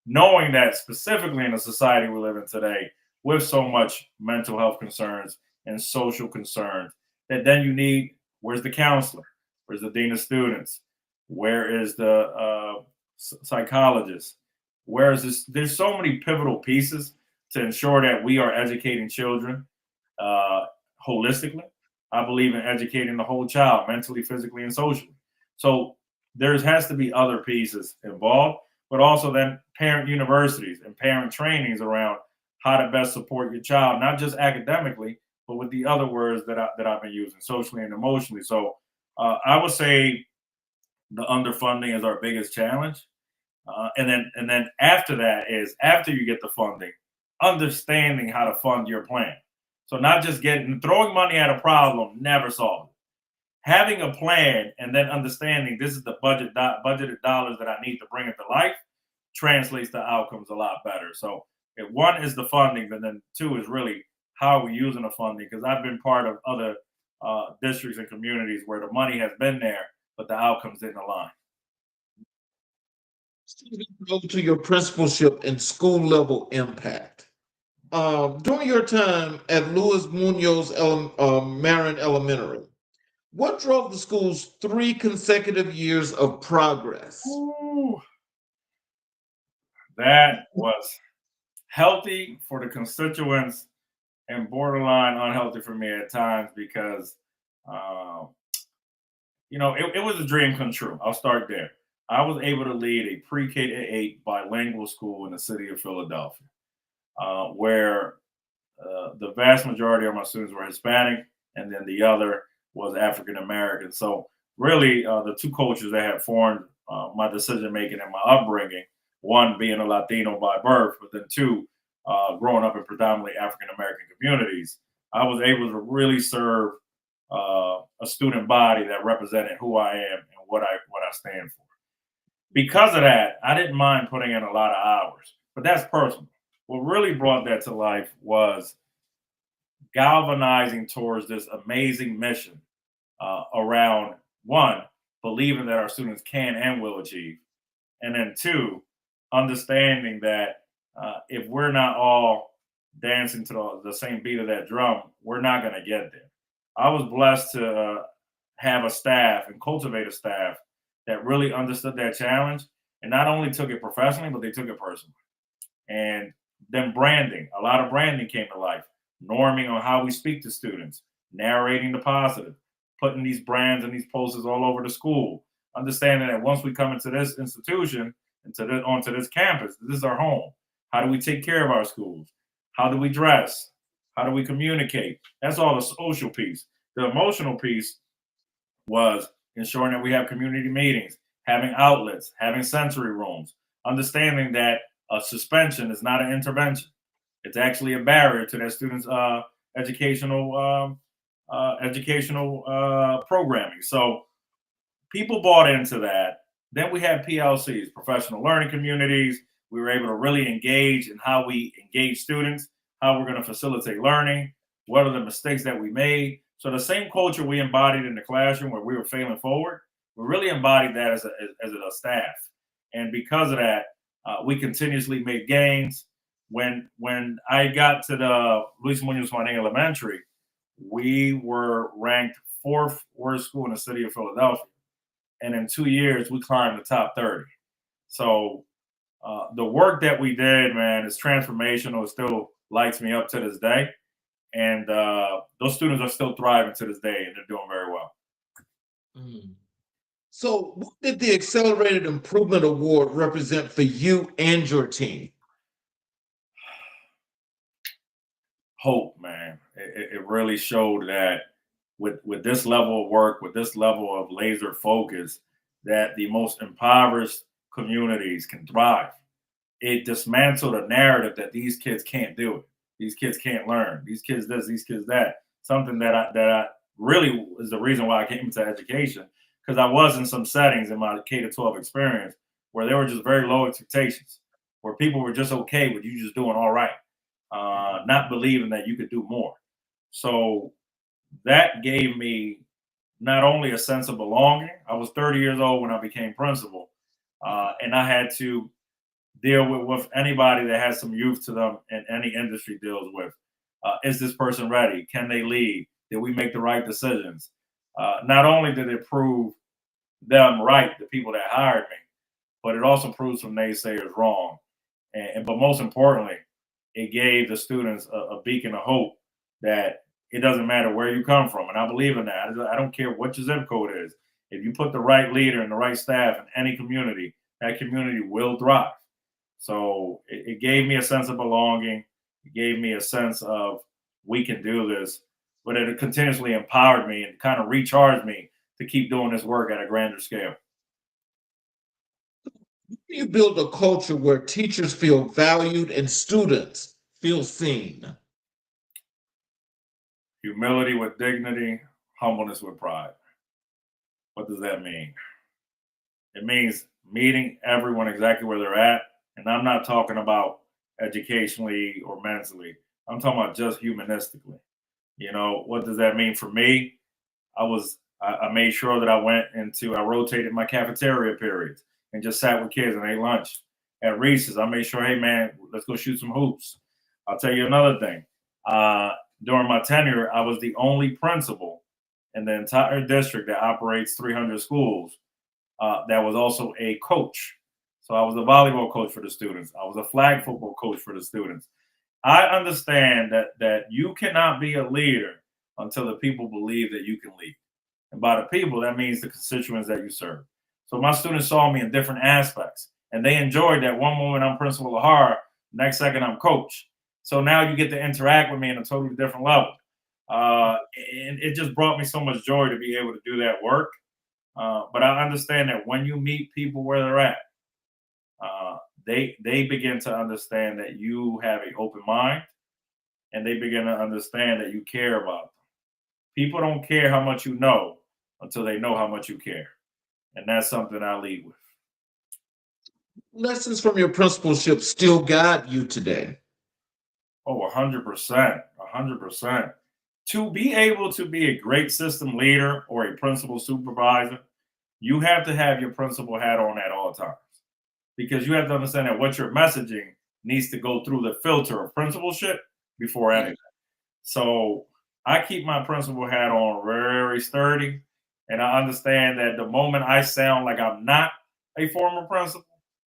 knowing that specifically in the society we live in today, with so much mental health concerns and social concerns, that then you need, where's the counselor? Where's the dean of students? Where is the psychologist? Where is this? There's so many pivotal pieces to ensure that we are educating children holistically. I believe in educating the whole child, mentally, physically, and socially. So there has to be other pieces involved, but also then parent universities and parent trainings around how to best support your child, not just academically, but with the other words that I've been using, socially and emotionally. So I would say the underfunding is our biggest challenge, and then after that is, after you get the funding, understanding how to fund your plan. So not just throwing money at a problem never solves it. Having a plan and then understanding this is the budgeted dollars that I need to bring it to life translates to outcomes a lot better. So if one is the funding, but then two is really how are we using the funding? Because I've been part of other districts and communities where the money has been there, but the outcomes didn't align. Go to your principalship and school level impact. During your time at Luis Munoz Marin Elementary, what drove the school's 3 consecutive years of progress? Ooh, that was healthy for the constituents and borderline unhealthy for me at times, because uh, it was a dream come true. I'll start there. I was able to lead a pre-K to 8 bilingual school in the city of Philadelphia, where the vast majority of my students were Hispanic, and then the other was African American. So really, the two cultures that had formed my decision making and my upbringing, one being a Latino by birth, but then two, growing up in predominantly African American communities, I was able to really serve a student body that represented who I am and what I stand for. Because of that, I didn't mind putting in a lot of hours, but that's personal. What really brought that to life was galvanizing towards this amazing mission around, one, believing that our students can and will achieve, and then two, understanding that if we're not all dancing to the same beat of that drum, we're not going to get there. I was blessed to have a staff and cultivate a staff that really understood that challenge and not only took it professionally, but they took it personally. And then branding, a lot of branding came to life, norming on how we speak to students, narrating the positive, putting these brands and these posters all over the school, understanding that once we come into this institution, onto this campus, this is our home. How do we take care of our schools? How do we dress? How do we communicate? That's all the social piece. The emotional piece was ensuring that we have community meetings, having outlets, having sensory rooms, understanding that a suspension is not an intervention. It's actually a barrier to that student's educational programming. So people bought into that. Then we had PLCs, professional learning communities. We were able to really engage in how we engage students, how we're going to facilitate learning, what are the mistakes that we made. So the same culture we embodied in the classroom where we were failing forward, we really embodied that as a staff. And because of that, we continuously made gains. When I got to the Luis Munoz Juan Elementary, we were ranked 4th worst school in the city of Philadelphia. And in 2 years, we climbed the top 30. So the work that we did, man, is transformational. It still lights me up to this day. And those students are still thriving to this day, and they're doing very well. Mm. So what did the Accelerated Improvement Award represent for you and your team? Hope, man. It really showed that with this level of work, with this level of laser focus, that the most impoverished communities can thrive. It dismantled a narrative that these kids can't do it. These kids can't learn. These kids this, these kids that. Something that I really is the reason why I came into education, because I was in some settings in my K-12 experience where there were just very low expectations, where people were just okay with you just doing all right, not believing that you could do more. So that gave me not only a sense of belonging. I was 30 years old when I became principal, and I had to deal with anybody that has some youth to them in any industry deals with. Is this person ready? Can they lead? Did we make the right decisions? Not only did it prove them right, the people that hired me, but it also proves some naysayers wrong. But most importantly, it gave the students a beacon of hope that it doesn't matter where you come from. And I believe in that. I don't care what your zip code is. If you put the right leader and the right staff in any community, that community will thrive. So it gave me a sense of belonging. It gave me a sense of we can do this, but it continuously empowered me and kind of recharged me to keep doing this work at a grander scale. You build a culture where teachers feel valued and students feel seen. Humility with dignity, humbleness with pride. What does that mean? It means meeting everyone exactly where they're at. And I'm not talking about educationally or mentally. I'm talking about just humanistically. You know, what does that mean for me? I made sure that I rotated my cafeteria periods and just sat with kids and ate lunch. At recess, I made sure, hey man, let's go shoot some hoops. I'll tell you another thing. During my tenure, I was the only principal in the entire district that operates 300 schools that was also a coach. So I was a volleyball coach for the students. I was a flag football coach for the students. I understand that you cannot be a leader until the people believe that you can lead. And by the people, that means the constituents that you serve. So my students saw me in different aspects, and they enjoyed that. One moment I'm Principal Lajara, next second I'm coach. So now you get to interact with me in a totally different level. And it just brought me so much joy to be able to do that work. But I understand that when you meet people where they're at, they begin to understand that you have an open mind, and they begin to understand that you care about them. People don't care how much you know until they know how much you care. And that's something I lead with. Lessons from your principalship still guide you today. Oh, 100%. 100%. To be able to be a great system leader or a principal supervisor, you have to have your principal hat on at all times, because you have to understand that what you're messaging needs to go through the filter of principalship before anything. So I keep my principal hat on very sturdy, and I understand that the moment I sound like I'm not a former principal,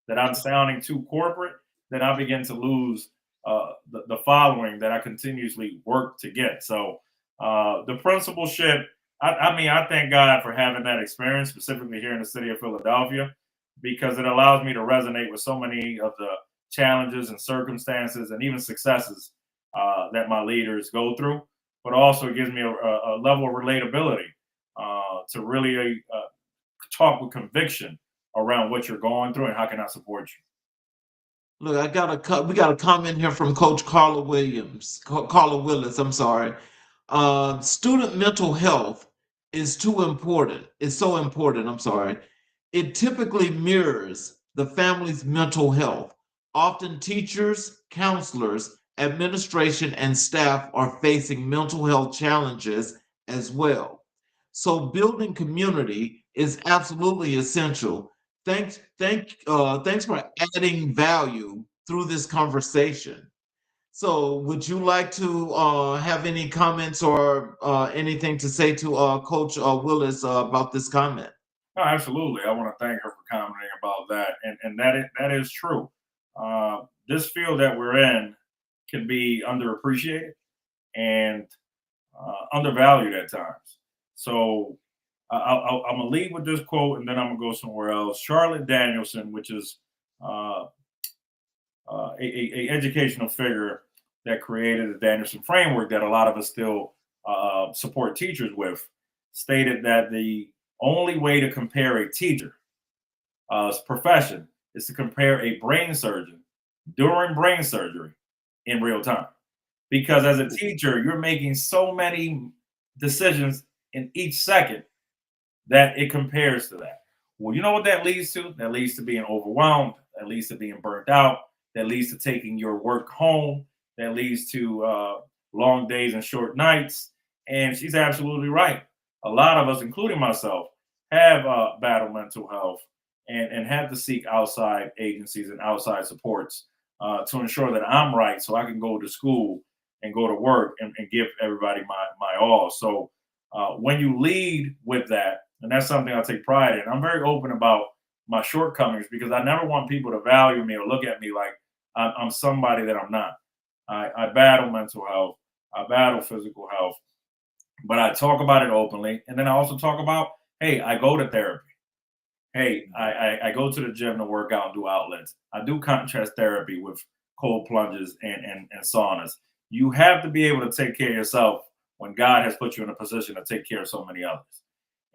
that I'm sounding too corporate, then I begin to lose the following that I continuously work to get. So the principalship, I mean, I thank God for having that experience, specifically here in the city of Philadelphia, because it allows me to resonate with so many of the challenges and circumstances and even successes that my leaders go through, but also it gives me a level of relatability to really talk with conviction around what you're going through and how can I support you. Look, we got a comment here from Coach Carla Willis. I'm sorry. Student mental health is too important. It's so important. I'm sorry. It typically mirrors the family's mental health. Often teachers, counselors, administration, and staff are facing mental health challenges as well. So building community is absolutely essential. Thanks for adding value through this conversation. So, would you like to have any comments or anything to say to Coach Willis about this comment? No, absolutely. I want to thank her for commenting about that, and that is true. This field that we're in can be underappreciated and undervalued at times. So I'm gonna lead with this quote, and then I'm gonna go somewhere else. Charlotte Danielson, which is a educational figure that created the Danielson framework that a lot of us still support teachers with, stated that the only way to compare a teacher's profession is to compare a brain surgeon during brain surgery in real time. Because as a teacher, you're making so many decisions in each second that it compares to that. Well, you know what that leads to? That leads to being overwhelmed. That leads to being burnt out. That leads to taking your work home. That leads to long days and short nights. And she's absolutely right. A lot of us, including myself, have battled mental health and have to seek outside agencies and outside supports to ensure that I'm right so I can go to school and go to work and give everybody my all. So when you lead with that, and that's something I take pride in, I'm very open about my shortcomings because I never want people to value me or look at me like I'm somebody that I'm not. I battle mental health, I battle physical health, but I talk about it openly. And then I also talk about, hey, I go to therapy. Hey, I go to the gym to work out and do outlets. I do contrast therapy with cold plunges and saunas. You have to be able to take care of yourself when God has put you in a position to take care of so many others.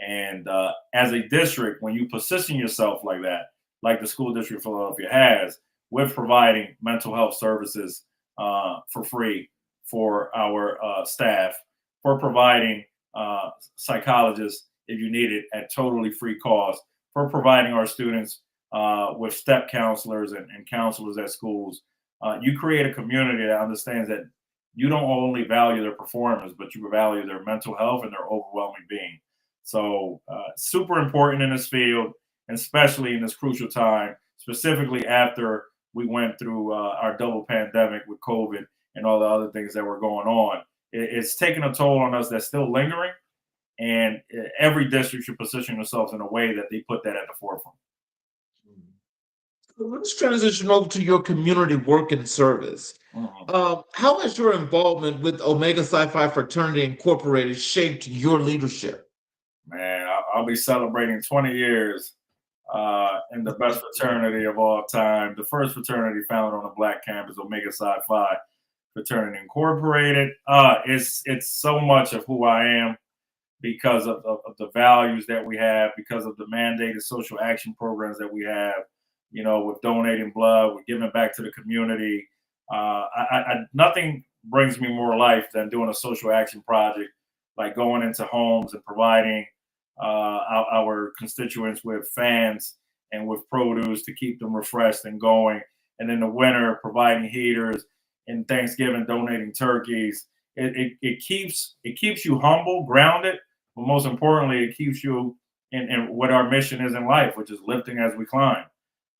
And as a district, when you position yourself like that, like the school district of Philadelphia has, with providing mental health services for free for our staff, for providing psychologists if you need it at totally free cost, for providing our students with step counselors and counselors at schools, you create a community that understands that you don't only value their performance, but you value their mental health and their overwhelming being. So super important in this field, and especially in this crucial time, specifically after we went through our double pandemic with COVID and all the other things that were going on. It's taken a toll on us that's still lingering, and every district should position themselves in a way that they put that at the forefront. Let's transition over to your community work and service. How has your involvement with Omega Psi Phi Fraternity Incorporated shaped your leadership? Man, I'll be celebrating 20 years in the best fraternity of all time. The first fraternity founded on a Black campus, Omega Psi Phi Fraternity Incorporated. It's so much of who I am because of the values that we have, because of the mandated social action programs that we have, you know, with donating blood, with giving back to the community. Nothing brings me more life than doing a social action project, like going into homes and providing our constituents with fans and with produce to keep them refreshed and going. And in the winter, providing heaters, and Thanksgiving, donating turkeys. It keeps you humble, grounded, but most importantly, it keeps you in what our mission is in life, which is lifting as we climb.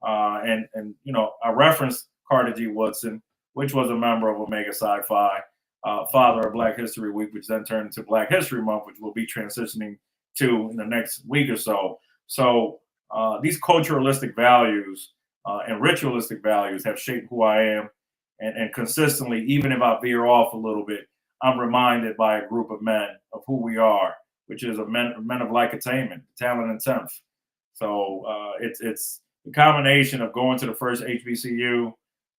And you know, I referenced Carter G. Woodson, which was a member of Omega Psi Phi, father of Black History Week, which then turned into Black History Month, which we'll be transitioning to in the next week or so. So these culturalistic values and ritualistic values have shaped who I am. And consistently, even if I veer off a little bit, I'm reminded by a group of men of who we are, which is men of like attainment, talent, and tenth. So it's the combination of going to the first HBCU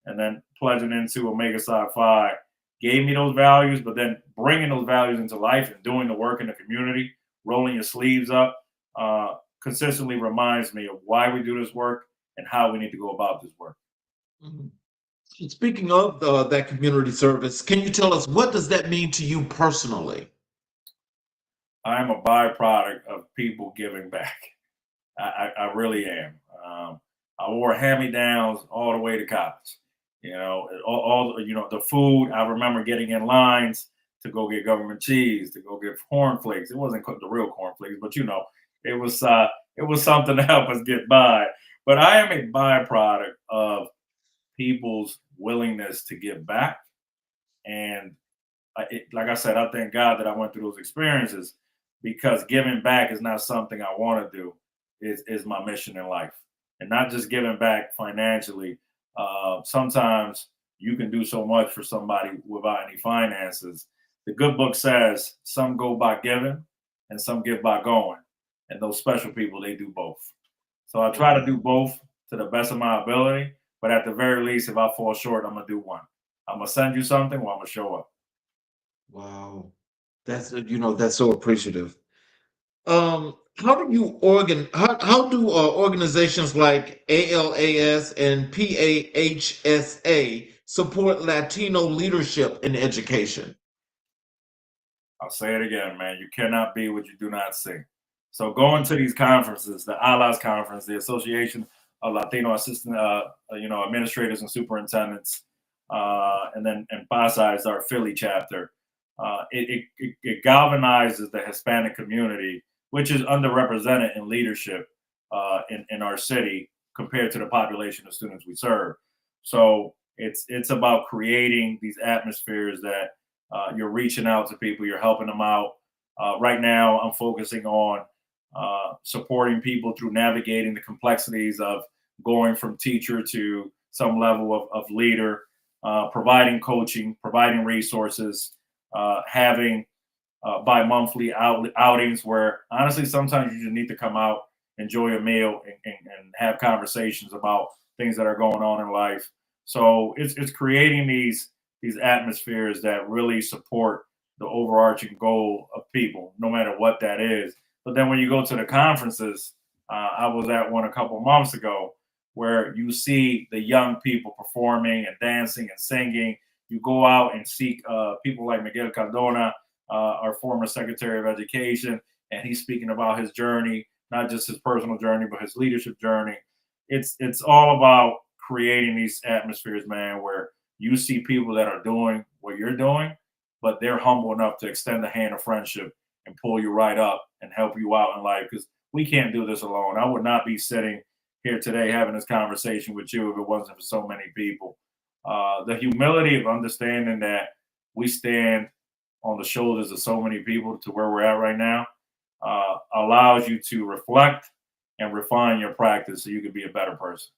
and then pledging into Omega Psi Phi gave me those values, but then bringing those values into life and doing the work in the community, rolling your sleeves up, consistently reminds me of why we do this work and how we need to go about this work. Mhm. Speaking of that community service, can you tell us what does that mean to you personally? I'm a byproduct of people giving back. I really am. I wore hand-me-downs all the way to college. You know, all you know, the food. I remember getting in lines to go get government cheese, to go get cornflakes. It wasn't the real cornflakes, but you know, it was something to help us get by. But I am a byproduct of people's willingness to give back, and like I said, I thank God that I went through those experiences because giving back is not something I want to do. Is my mission in life, and not just giving back financially. Sometimes you can do so much for somebody without any finances. The good book says some go by giving and some give by going. And those special people, they do both. So I try to do both to the best of my ability. But at the very least, if I fall short, I'm going to do one. I'm going to send you something or I'm going to show up. Wow, that's so appreciative. How do organizations like ALAS and PAHSA support Latino leadership in education? I'll say it again, man. You cannot be what you do not see. So going to these conferences, the ALAS conference, the Association of Latino Assistant, Administrators and Superintendents, and then PASA is our Philly chapter. It galvanizes the Hispanic community, which is underrepresented in leadership in our city compared to the population of students we serve. So it's about creating these atmospheres that you're reaching out to people, you're helping them out. Right now, I'm focusing on supporting people through navigating the complexities of going from teacher to some level of leader, providing coaching, providing resources, having bi-monthly outings where honestly sometimes you just need to come out, enjoy a meal, and have conversations about things that are going on in life. So it's creating these atmospheres that really support the overarching goal of people, no matter what that is. But then when you go to the conferences, I was at one a couple months ago where you see the young people performing and dancing and singing. You go out and seek people like Miguel Cardona, our former Secretary of Education, and he's speaking about his journey, not just his personal journey, but his leadership journey. It's all about creating these atmospheres, man, where you see people that are doing what you're doing, but they're humble enough to extend the hand of friendship and pull you right up and help you out in life. Because we can't do this alone. I would not be sitting here today having this conversation with you if it wasn't for so many people. The humility of understanding that we stand on the shoulders of so many people to where we're at right now allows you to reflect and refine your practice so you can be a better person.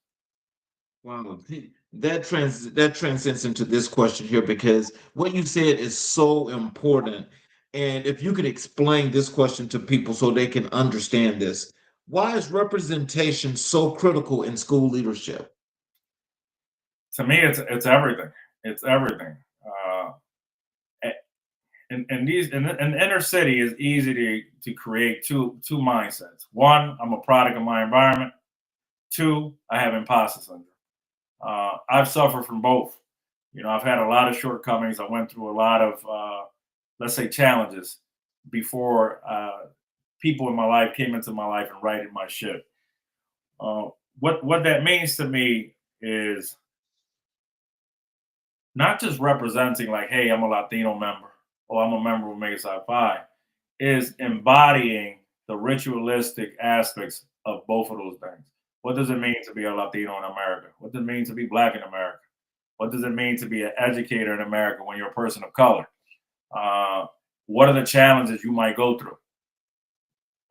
Wow, that transcends into this question here because what you said is so important. And if you could explain this question to people so they can understand this, why is representation so critical in school leadership? To me, it's everything. It's everything. In the inner city is easy to create two mindsets. One, I'm a product of my environment. Two, I have imposter syndrome. I've suffered from both. You know, I've had a lot of shortcomings. I went through a lot of, let's say, challenges before people in my life came into my life and righted my ship. What that means to me is not just representing like, hey, I'm a Latino member or I'm a member of Omega Psi Phi, is embodying the ritualistic aspects of both of those things. What does it mean to be a Latino in America? What does it mean to be Black in America? What does it mean to be an educator in America when you're a person of color? What are the challenges you might go through?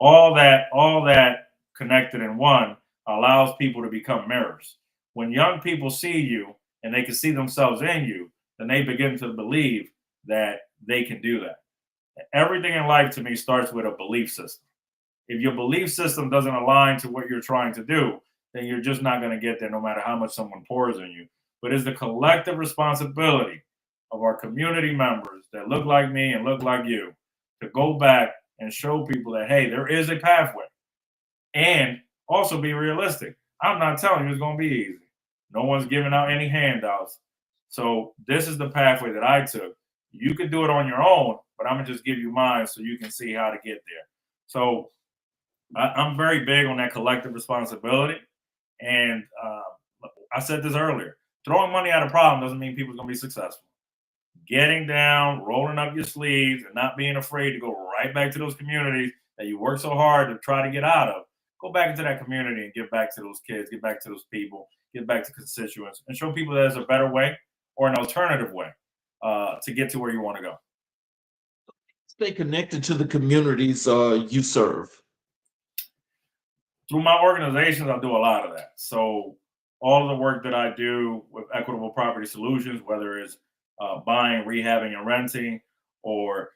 All that connected in one allows people to become mirrors. When young people see you and they can see themselves in you, then they begin to believe that they can do that. Everything in life to me starts with a belief system. If your belief system doesn't align to what you're trying to do, then you're just not going to get there no matter how much someone pours on you. But it's the collective responsibility of our community members that look like me and look like you to go back and show people that, hey, there is a pathway. And also be realistic. I'm not telling you it's going to be easy. No one's giving out any handouts. So this is the pathway that I took. You could do it on your own, but I'm going to just give you mine so you can see how to get there. So I'm very big on that collective responsibility. And I said this earlier, throwing money at a problem doesn't mean people are going to be successful. Getting down, rolling up your sleeves, and not being afraid to go right back to those communities that you work so hard to try to get out of. Go back into that community and give back to those kids, give back to those people, give back to constituents, and show people that there's a better way or an alternative way to get to where you want to go. Stay connected to the communities you serve. Through my organizations, I do a lot of that. So all of the work that I do with Equitable Property Solutions, whether it's buying, rehabbing, and renting, or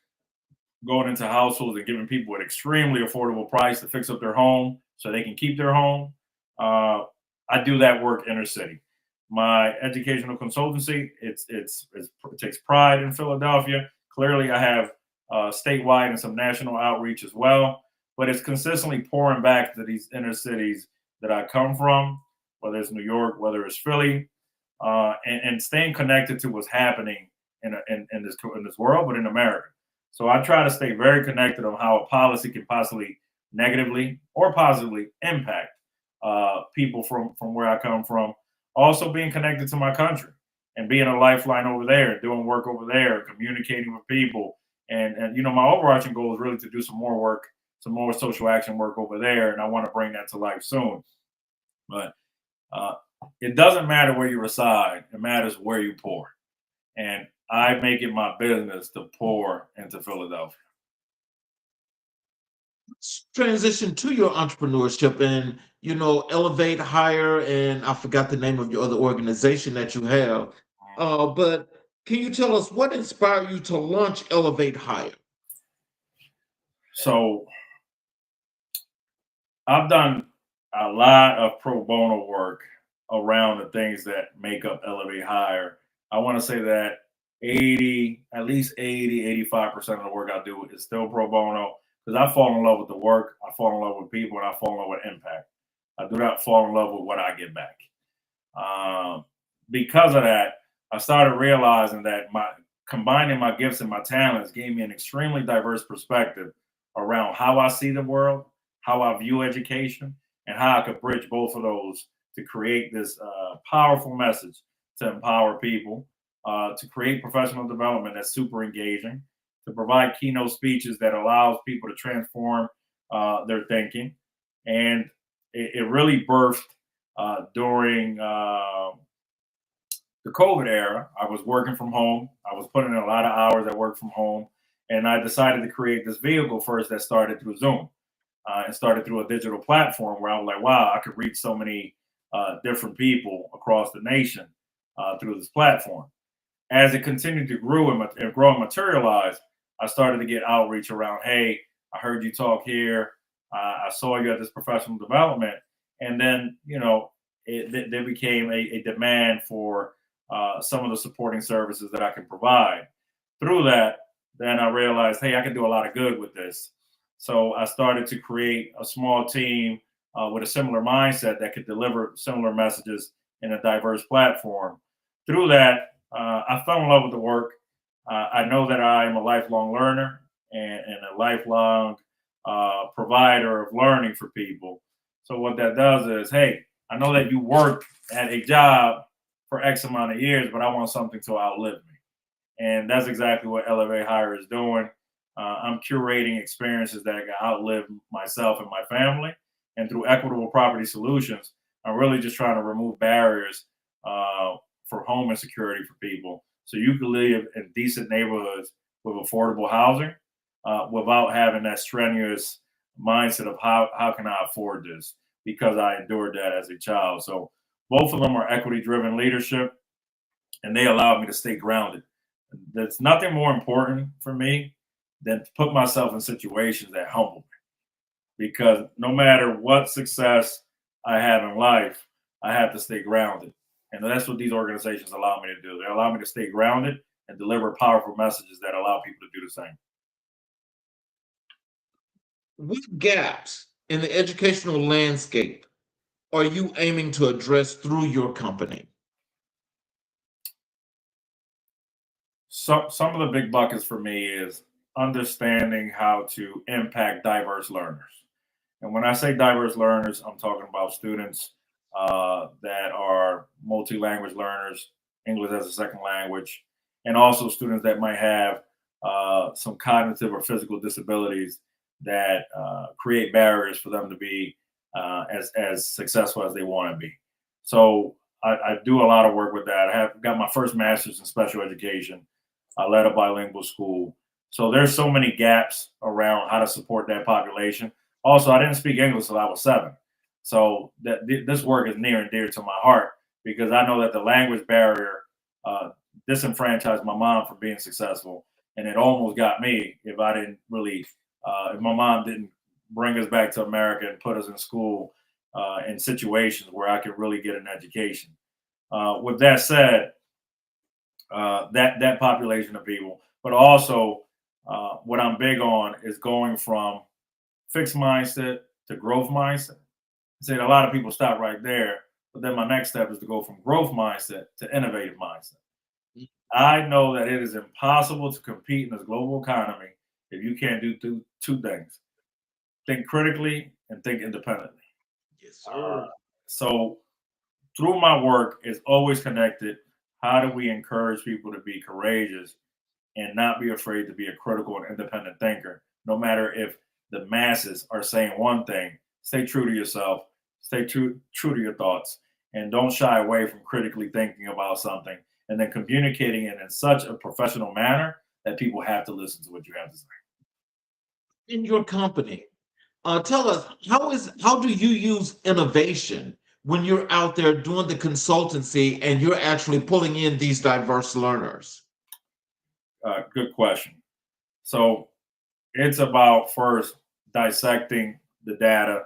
going into households and giving people an extremely affordable price to fix up their home so they can keep their home. I do that work inner city. My educational consultancy, it takes pride in Philadelphia. Clearly, I have statewide and some national outreach as well, but it's consistently pouring back to these inner cities that I come from, whether it's New York, whether it's Philly, and staying connected to what's happening in this world, but in America. So I try to stay very connected on how a policy can possibly negatively or positively impact people from where I come from. Also being connected to my country and being a lifeline over there, doing work over there, communicating with people. And you know, my overarching goal is really to do some more work, some more social action work over there. And I want to bring that to life soon. But it doesn't matter where you reside. It matters where you pour. And I make it my business to pour into Philadelphia. Let's transition to your entrepreneurship and, you know, Elevate Hire, and I forgot the name of your other organization that you have. But can you tell us what inspired you to launch Elevate Hire? So I've done a lot of pro bono work around the things that make up Elevate Hire. I want to say that at least 85% of the work I do is still pro bono because I fall in love with the work, I fall in love with people, and I fall in love with impact. I do not fall in love with what I get back. Because of that, I started realizing that combining my gifts and my talents gave me an extremely diverse perspective around how I see the world, how I view education, and how I could bridge both of those to create this powerful message to empower people, to create professional development that's super engaging, to provide keynote speeches that allows people to transform their thinking. And it really birthed during the COVID era. I was working from home. I was putting in a lot of hours at work from home. And I decided to create this vehicle first that started through Zoom and started through a digital platform where I was like, wow, I could reach so many different people across the nation through this platform. As it continued to grow and materialize, I started to get outreach around, hey, I heard you talk here. I saw you at this professional development. And then, you know, there became a demand for some of the supporting services that I can provide. Through that, then I realized, hey, I can do a lot of good with this. So I started to create a small team with a similar mindset that could deliver similar messages in a diverse platform. Through that, I fell in love with the work. I know that I am a lifelong learner and a lifelong provider of learning for people. So what that does is, hey, I know that you work at a job for X amount of years, but I want something to outlive me. And that's exactly what Elevate Hire is doing. I'm curating experiences that can outlive myself and my family. And through Equitable Property Solutions, I'm really just trying to remove barriers for home insecurity for people, so you can live in decent neighborhoods with affordable housing without having that strenuous mindset of how can I afford this, because I endured that as a child. So both of them are equity driven leadership, and they allowed me to stay grounded. There's nothing more important for me than to put myself in situations that humble me, because no matter what success I have in life, I have to stay grounded. And that's what these organizations allow me to do. They allow me to stay grounded and deliver powerful messages that allow people to do the same. What gaps in the educational landscape are you aiming to address through your company? So, some of the big buckets for me is understanding how to impact diverse learners. And when I say diverse learners, I'm talking about students that are multi-language learners, English as a second language, and also students that might have some cognitive or physical disabilities that create barriers for them to be as successful as they want to be. So I do a lot of work with that. I have got my first master's in special education. I led a bilingual school. So there's so many gaps around how to support that population. Also, I didn't speak English until I was 7. So this work is near and dear to my heart, because I know that the language barrier disenfranchised my mom from being successful, and it almost got me if I didn't really, if my mom didn't bring us back to America and put us in school in situations where I could really get an education. With that said, that population of people, but also what I'm big on is going from fixed mindset to growth mindset. I said a lot of people stop right there, but then my next step is to go from growth mindset to innovative mindset. I know that it is impossible to compete in this global economy if you can't do two things: think critically and think independently. Yes, sir. So through my work is always connected. How do we encourage people to be courageous and not be afraid to be a critical and independent thinker, no matter if the masses are saying one thing? Stay true to yourself, stay true to your thoughts, and don't shy away from critically thinking about something and then communicating it in such a professional manner that people have to listen to what you have to say. In your company, tell us how do you use innovation when you're out there doing the consultancy and you're actually pulling in these diverse learners? Good question. So it's about first dissecting the data,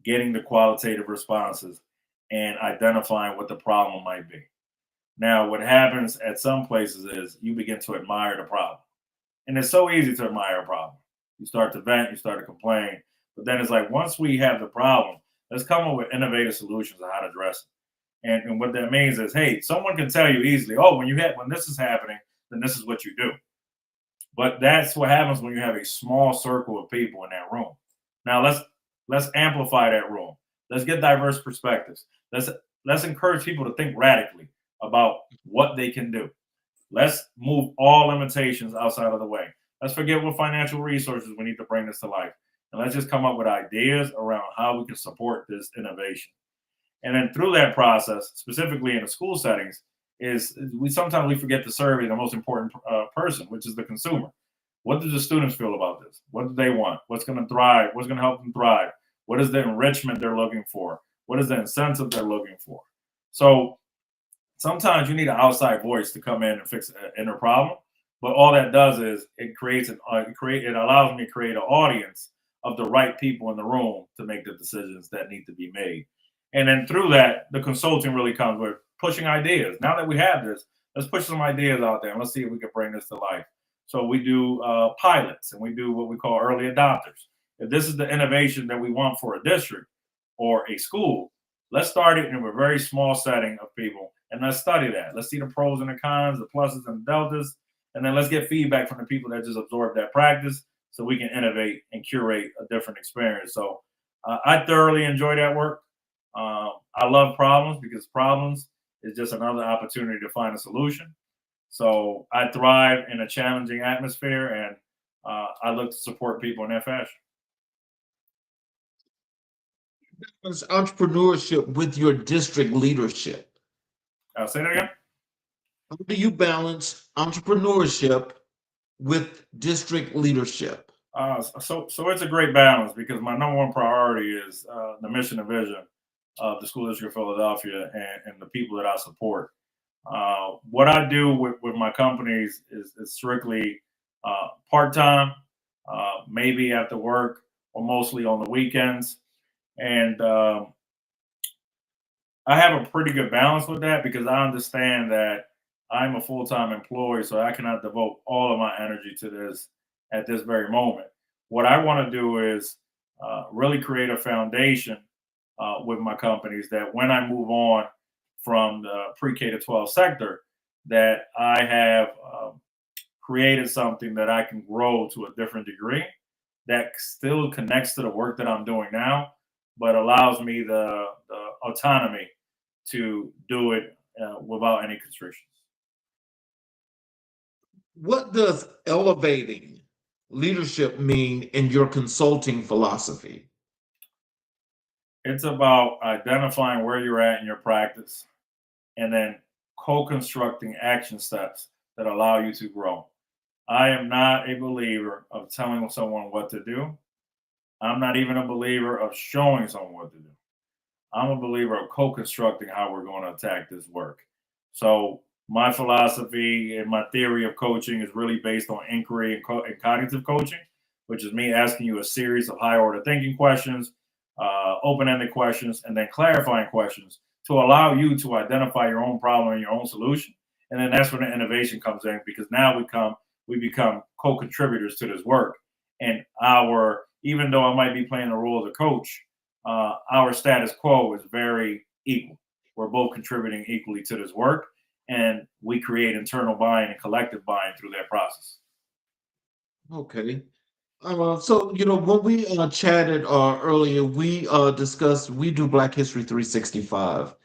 getting the qualitative responses, and identifying what the problem might be. Now, what happens at some places is you begin to admire the problem. And it's so easy to admire a problem. You start to vent, you start to complain. But then it's like, once we have the problem, let's come up with innovative solutions on how to address it. And what that means is, hey, someone can tell you easily, oh, when this is happening, then this is what you do. But that's what happens when you have a small circle of people in that room. Now let's amplify that room. Let's get diverse perspectives. Let's encourage people to think radically about what they can do. Let's move all limitations outside of the way. Let's forget what financial resources we need to bring this to life. And let's just come up with ideas around how we can support this innovation. And then through that process, specifically in the school settings, is we sometimes forget to survey the most important person, which is the consumer. What do the students feel about this? What do they want? What's going to thrive? What's going to help them thrive? What is the enrichment they're looking for? What is the incentive they're looking for? So sometimes you need an outside voice to come in and fix an inner problem. But all that does is it allows me to create an audience of the right people in the room to make the decisions that need to be made. And then through that, the consulting really comes with pushing ideas. Now that we have this, let's push some ideas out there and let's see if we can bring this to life. So we do pilots, and we do what we call early adopters. If this is the innovation that we want for a district or a school, let's start it in a very small setting of people and let's study that. Let's see the pros and the cons, the pluses and the deltas, and then let's get feedback from the people that just absorb that practice so we can innovate and curate a different experience. So I thoroughly enjoy that work. I love problems because problems is just another opportunity to find a solution. So I thrive in a challenging atmosphere, and I look to support people in that fashion. It's entrepreneurship with your district leadership. Say that again. How do you balance entrepreneurship with district leadership? So it's a great balance because my number one priority is the mission and vision of the School District of Philadelphia and the people that I support. What I do with my companies is strictly part time, maybe after work or mostly on the weekends. And I have a pretty good balance with that because I understand that I'm a full time employee, so I cannot devote all of my energy to this at this very moment. What I want to do is really create a foundation with my companies that when I move on from the pre-K to 12 sector, that I have created something that I can grow to a different degree that still connects to the work that I'm doing now, but allows me the autonomy to do it without any constrictions. What does elevating leadership mean in your consulting philosophy? It's about identifying where you're at in your practice and then co-constructing action steps that allow you to grow. I am not a believer of telling someone what to do. I'm not even a believer of showing someone what to do. I'm a believer of co-constructing how we're going to attack this work. So my philosophy and my theory of coaching is really based on inquiry and cognitive coaching, which is me asking you a series of high order thinking questions, open-ended questions, and then clarifying questions to allow you to identify your own problem and your own solution. And then that's when the innovation comes in because now we become co-contributors to this work. And our even though I might be playing the role as a coach, our status quo is very equal. We're both contributing equally to this work, and we create internal buying and collective buying through that process. Okay. So, when we chatted earlier, we discussed we do Black History 365.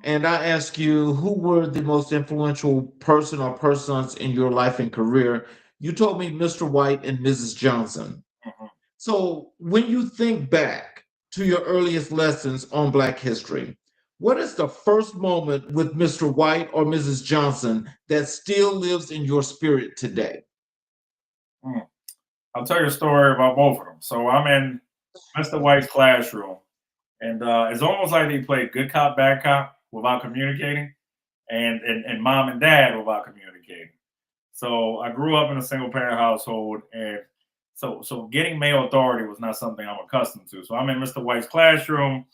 And I asked you who were the most influential person or persons in your life and career. You told me Mr. White and Mrs. Johnson. Mhm. So, when you think back to your earliest lessons on Black history, what is the first moment with Mr. White or Mrs. Johnson that still lives in your spirit today? Mm. I'll tell you a story about both of them. So I'm in Mr. White's classroom, and it's almost like they played good cop, bad cop without communicating, and mom and dad without communicating. So I grew up in a single parent household, and so getting male authority was not something I'm accustomed to. So I'm in Mr. White's classroom.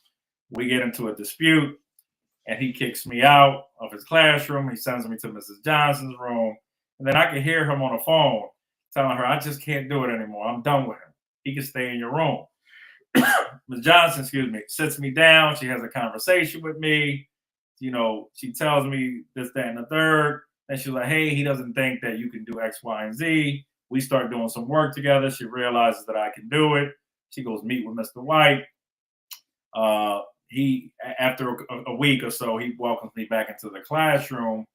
We get into a dispute, and he kicks me out of his classroom. He sends me to Mrs. Johnson's room, and then I can hear him on the phone telling her, "I just can't do it anymore. I'm done with him. He can stay in your room." Ms. Johnson, excuse me, sits me down. She has a conversation with me. She tells me this, that, and the third. And she's like, "Hey, he doesn't think that you can do X, Y, and Z." We start doing some work together. She realizes that I can do it. She goes meet with Mr. White. He, after a week or so, he welcomes me back into the classroom,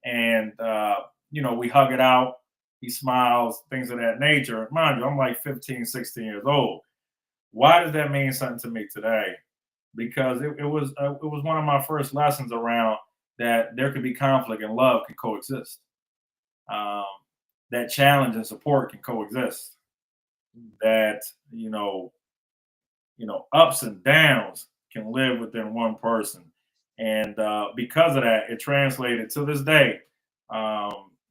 and we hug it out. He smiles, things of that nature. Mind you, I'm like 15, 16 years old. Why does that mean something to me today? Because it was one of my first lessons around that there could be conflict and love can coexist. Um, that challenge and support can coexist. That ups and downs can live within one person, and because of that, it translated to this day.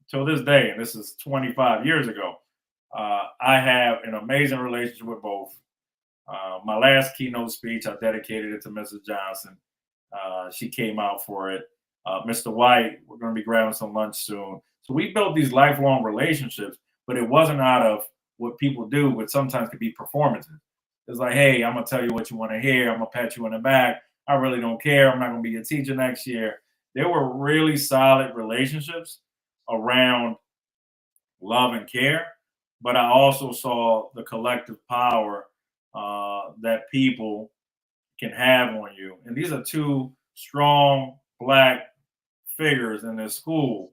Till this day, and this is 25 years ago. I have an amazing relationship with both. My last keynote speech, I dedicated it to Mrs. Johnson. She came out for it. Mr. White, we're going to be grabbing some lunch soon. So we built these lifelong relationships, but it wasn't out of what people do, but sometimes could be performative. It's like, hey, I'm going to tell you what you want to hear. I'm going to pat you on the back. I really don't care. I'm not going to be your teacher next year. There were really solid relationships around love and care, but I also saw the collective power that people can have on you. And these are two strong Black figures in this school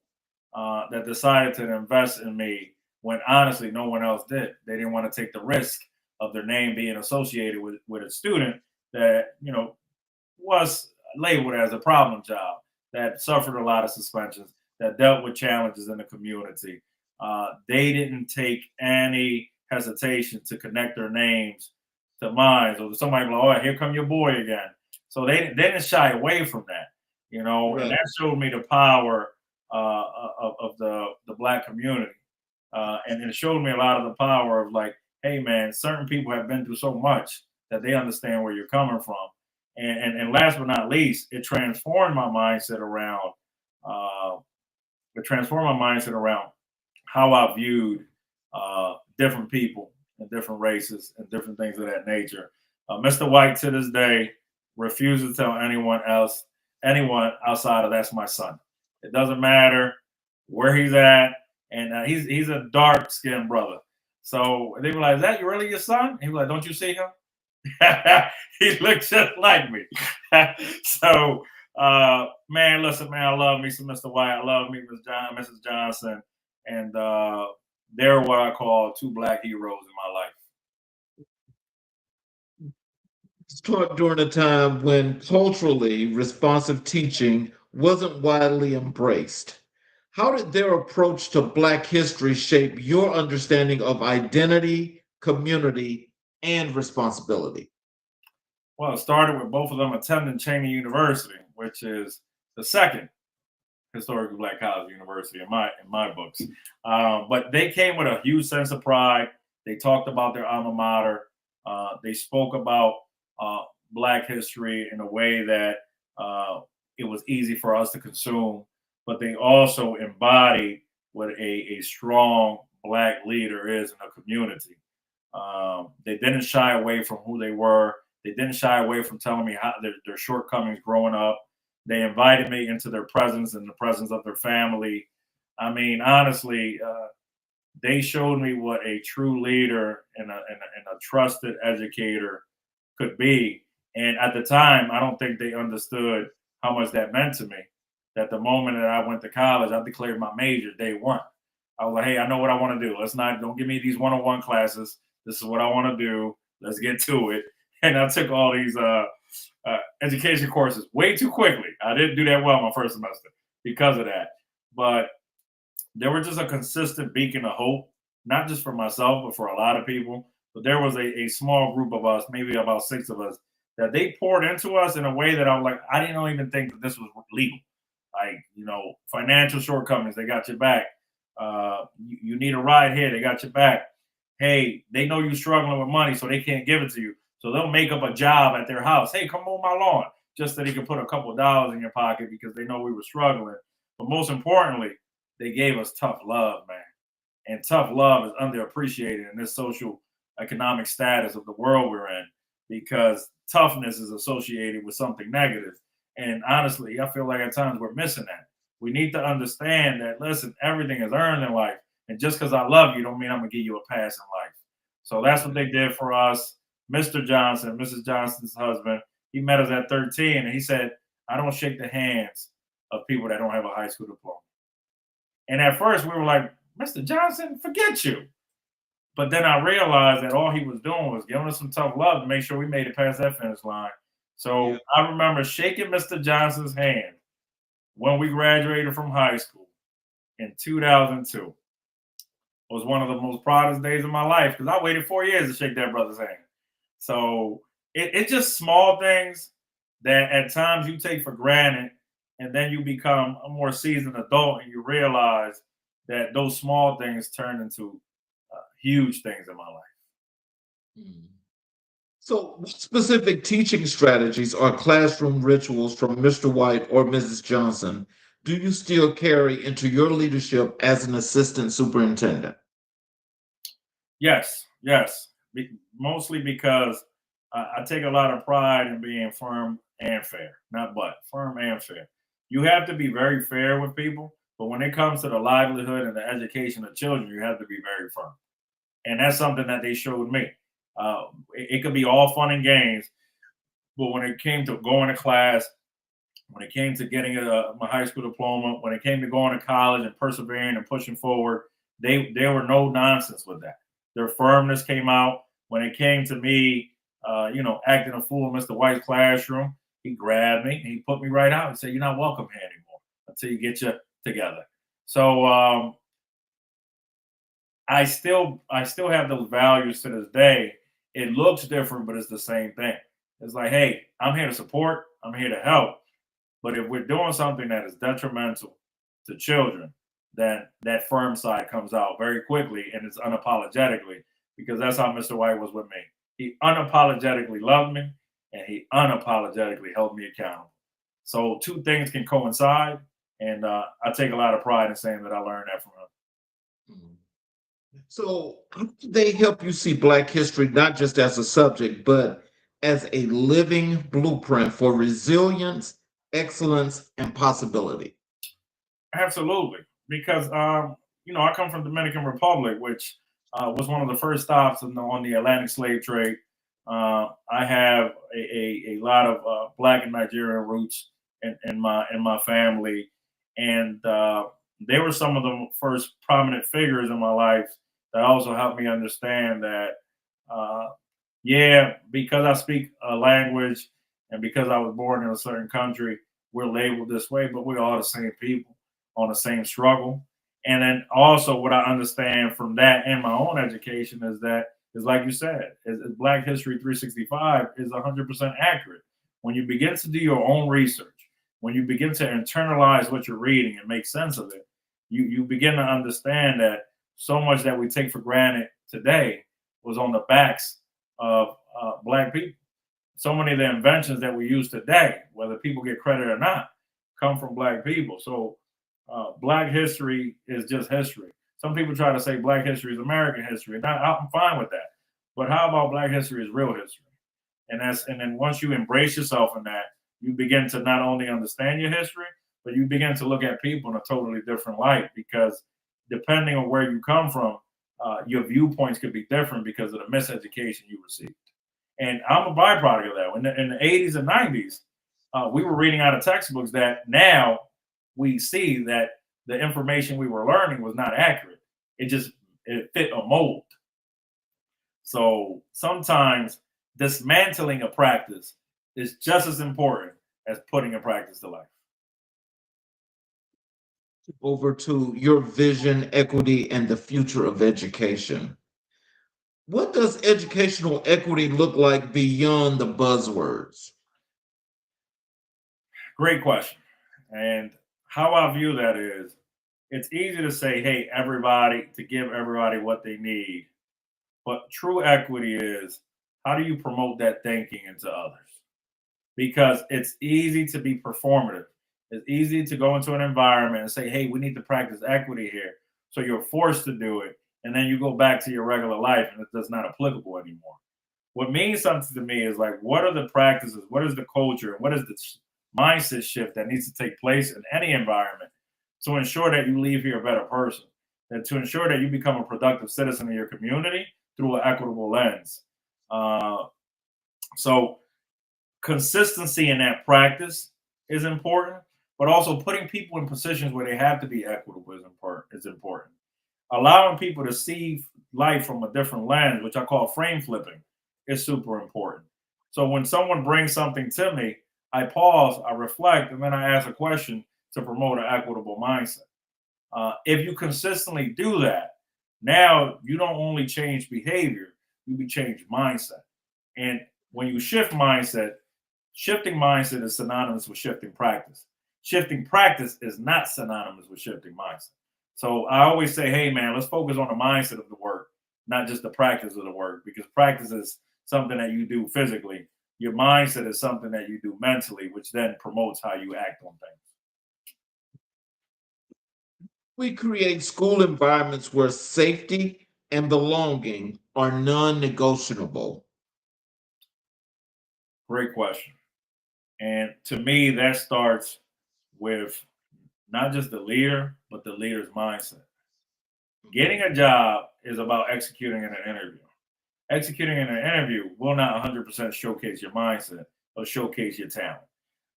that decided to invest in me when honestly no one else did. They didn't want to take the risk of their name being associated with a student that was labeled as a problem child, that suffered a lot of suspensions, that dealt with challenges in the community. They didn't take any hesitation to connect their names to mine. So somebody like, oh, here come your boy again. So they didn't shy away from that, and Right. that showed me the power of the Black community. And it showed me a lot of the power of like, hey man, certain people have been through so much that they understand where you're coming from. And last but not least, it transformed my mindset around uh, how I viewed different people and different races and different things of that nature. Mr. White to this day refuses to tell anyone outside of that's my son. It doesn't matter where he's at, and he's a dark skinned brother. So they were like, "Is that really your son?" He was like, "Don't you see him? He looks just like me." So, man, listen, man, I love me some Mr. White. I love me Mrs. Johnson, and they're what I call two Black heroes in my life. Let's talk during a time when culturally responsive teaching wasn't widely embraced. How did their approach to Black history shape your understanding of identity, community, and responsibility? Well, it started with both of them attending Cheney University, which is the second historically Black college university in my books. But they came with a huge sense of pride. They talked about their alma mater. They spoke about uh, Black history in a way that it was easy for us to consume. But they also embodied what a strong Black leader is in a community. They didn't shy away from who they were. They didn't shy away from telling me how their shortcomings growing up. They invited me into their presence and the presence of their family. I mean, honestly, they showed me what a true leader and a trusted educator could be. And at the time, I don't think they understood how much that meant to me. That the moment that I went to college, I declared my major day one. I was like, hey, I know what I want to do. Don't give me these one-on-one classes. This is what I want to do. Let's get to it. And I took all these education courses way too quickly. I didn't do that well my first semester because of that. But there was just a consistent beacon of hope, not just for myself, but for a lot of people. But there was a small group of us, maybe about 6 of us, that they poured into us in a way that I was like, I didn't even think that this was legal. Like, financial shortcomings, they got your back. You need a ride here, they got your back. Hey, they know you're struggling with money, so they can't give it to you. So they'll make up a job at their house. Hey, come mow my lawn, just so they can put a couple of dollars in your pocket because they know we were struggling. But most importantly, they gave us tough love, man. And tough love is underappreciated in this social economic status of the world we're in because toughness is associated with something negative. And honestly, I feel like at times we're missing that. We need to understand that, listen, everything is earned in life. And just because I love you don't mean I'm going to give you a pass in life. So that's what they did for us. Mr. Johnson, Mrs. Johnson's husband, he met us at 13 and he said, I don't shake the hands of people that don't have a high school diploma. And at first we were like, Mr. Johnson, forget you. But then I realized that all he was doing was giving us some tough love to make sure we made it past that finish line. So Yeah. I remember shaking Mr. Johnson's hand when we graduated from high school in 2002. It was one of the most proudest days of my life because I waited 4 years to shake that brother's hand. So it's just small things that at times you take for granted, and then you become a more seasoned adult and you realize that those small things turn into huge things in my life. Mm. So, what specific teaching strategies or classroom rituals from Mr. White or Mrs. Johnson do you still carry into your leadership as an assistant superintendent? Yes, yes. Mostly because I take a lot of pride in being firm and fair, not but firm and fair. You have to be very fair with people, but when it comes to the livelihood and the education of children, you have to be very firm. And that's something that they showed me. It could be all fun and games, but when it came to going to class, when it came to getting my high school diploma, when it came to going to college and persevering and pushing forward, they were no nonsense with that. Their firmness came out when it came to me, acting a fool in Mr. White's classroom. He grabbed me and he put me right out and said, "You're not welcome here anymore until you get your together." So I still have those values to this day. It looks different, but it's the same thing. It's like, hey, I'm here to support, I'm here to help. But if we're doing something that is detrimental to children, then that firm side comes out very quickly and it's unapologetically, because that's how Mr. White was with me. He unapologetically loved me and he unapologetically held me accountable. So two things can coincide. And I take a lot of pride in saying that I learned that from him. Mhm. So, how do they help you see Black history not just as a subject, but as a living blueprint for resilience, excellence, and possibility? Absolutely, because I come from Dominican Republic, which was one of the first stops on the Atlantic slave trade. I have a lot of Black and Nigerian roots in my family, and they were some of the first prominent figures in my life that also helped me understand that, uh, yeah, because I speak a language and because I was born in a certain country, we're labeled this way, but we're all the same people on the same struggle. And then also, what I understand from that and my own education is that, is like you said, is Black History 365 is 100% accurate. When you begin to do your own research, when you begin to internalize what you're reading and make sense of it, you begin to understand that so much that we take for granted today was on the backs of Black people. So many of the inventions that we use today, whether people get credit or not, come from Black people. So Black history is just history. Some people try to say Black history is American history, and I'm fine with that. But how about Black history is real history? And then once you embrace yourself in that, you begin to not only understand your history, but you begin to look at people in a totally different light, because depending on where you come from, your viewpoints could be different because of the miseducation you received. And I'm a byproduct of that. In the 80s and 90s, we were reading out of textbooks that now we see that the information we were learning was not accurate. It fit a mold. So sometimes dismantling a practice is just as important as putting a practice to life. Over to your vision, equity, and the future of education. What does educational equity look like beyond the buzzwords? Great question. And how I view that is, it's easy to say, hey, everybody, to give everybody what they need. But true equity is, how do you promote that thinking into others? Because it's easy to be performative. It's easy to go into an environment and say, hey, we need to practice equity here. So you're forced to do it. And then you go back to your regular life and it's not applicable anymore. What means something to me is like, what are the practices? What is the culture? What is the mindset shift that needs to take place in any environment to ensure that you leave here a better person, and to ensure that you become a productive citizen of your community through an equitable lens? So consistency in that practice is important, but also putting people in positions where they have to be equitable is important. Allowing people to see life from a different lens, which I call frame flipping, is super important. So when someone brings something to me, I pause, I reflect, and then I ask a question to promote an equitable mindset. If you consistently do that, now you don't only change behavior, you change mindset. And when you shift mindset, shifting mindset is synonymous with shifting practice. Shifting practice is not synonymous with shifting mindset. So I always say, hey, man, let's focus on the mindset of the work, not just the practice of the work, because practice is something that you do physically. Your mindset is something that you do mentally, which then promotes how you act on things. We create school environments where safety and belonging are non negotiable. Great question. And to me, that starts with not just the leader, but the leader's mindset. Getting a job is about executing in an interview. Executing in an interview will not 100% showcase your mindset or showcase your talent.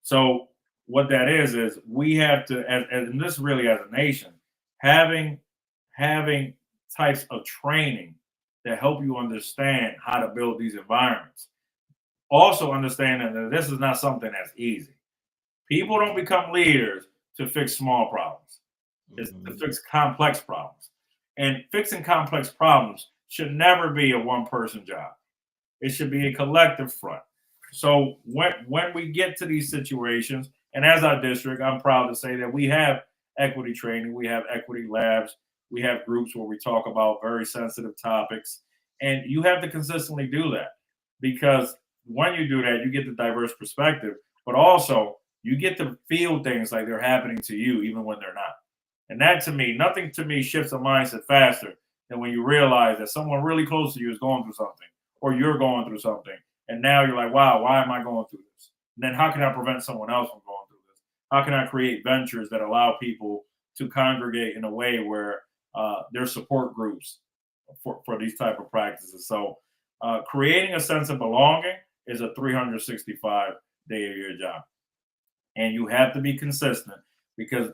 So what that is we have to, and this really as a nation, having having types of training that help you understand how to build these environments. Also understanding that this is not something that's easy. People don't become leaders to fix small problems. It's to Mhm. fix complex problems. And fixing complex problems should never be a one-person job. It should be a collective front. So when we get to these situations, and as our district, I'm proud to say that we have equity training, we have equity labs, we have groups where we talk about very sensitive topics, and you have to consistently do that because when you do that, you get the diverse perspective, but also you get to feel things like they're happening to you, even when they're not. And that to me, nothing to me shifts a mindset faster than when you realize that someone really close to you is going through something or you're going through something. And now you're like, wow, why am I going through this? And then how can I prevent someone else from going through this? How can I create ventures that allow people to congregate in a way where there's support groups for these type of practices? So creating a sense of belonging is a 365 day a year job. And you have to be consistent because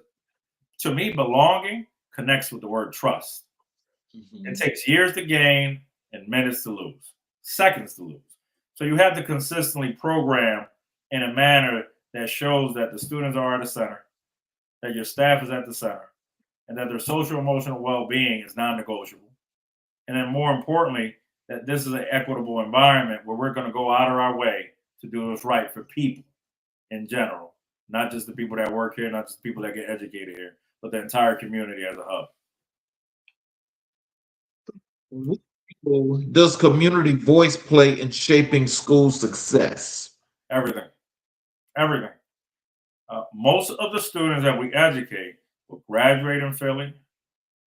to me, belonging connects with the word trust. It Mhm. takes years to gain and minutes to lose, seconds to lose. So you have to consistently program in a manner that shows that the students are at the center, that your staff is at the center, and that their social emotional well-being is non-negotiable. And then more importantly, that this is an equitable environment where we're going to go out of our way to do what's right for people in general, not just the people that work here, not just the people that get educated here, but the entire community as a hub. What role does community voice play in shaping school success? Everything, everything. Most of the students that we educate will graduate in Philly,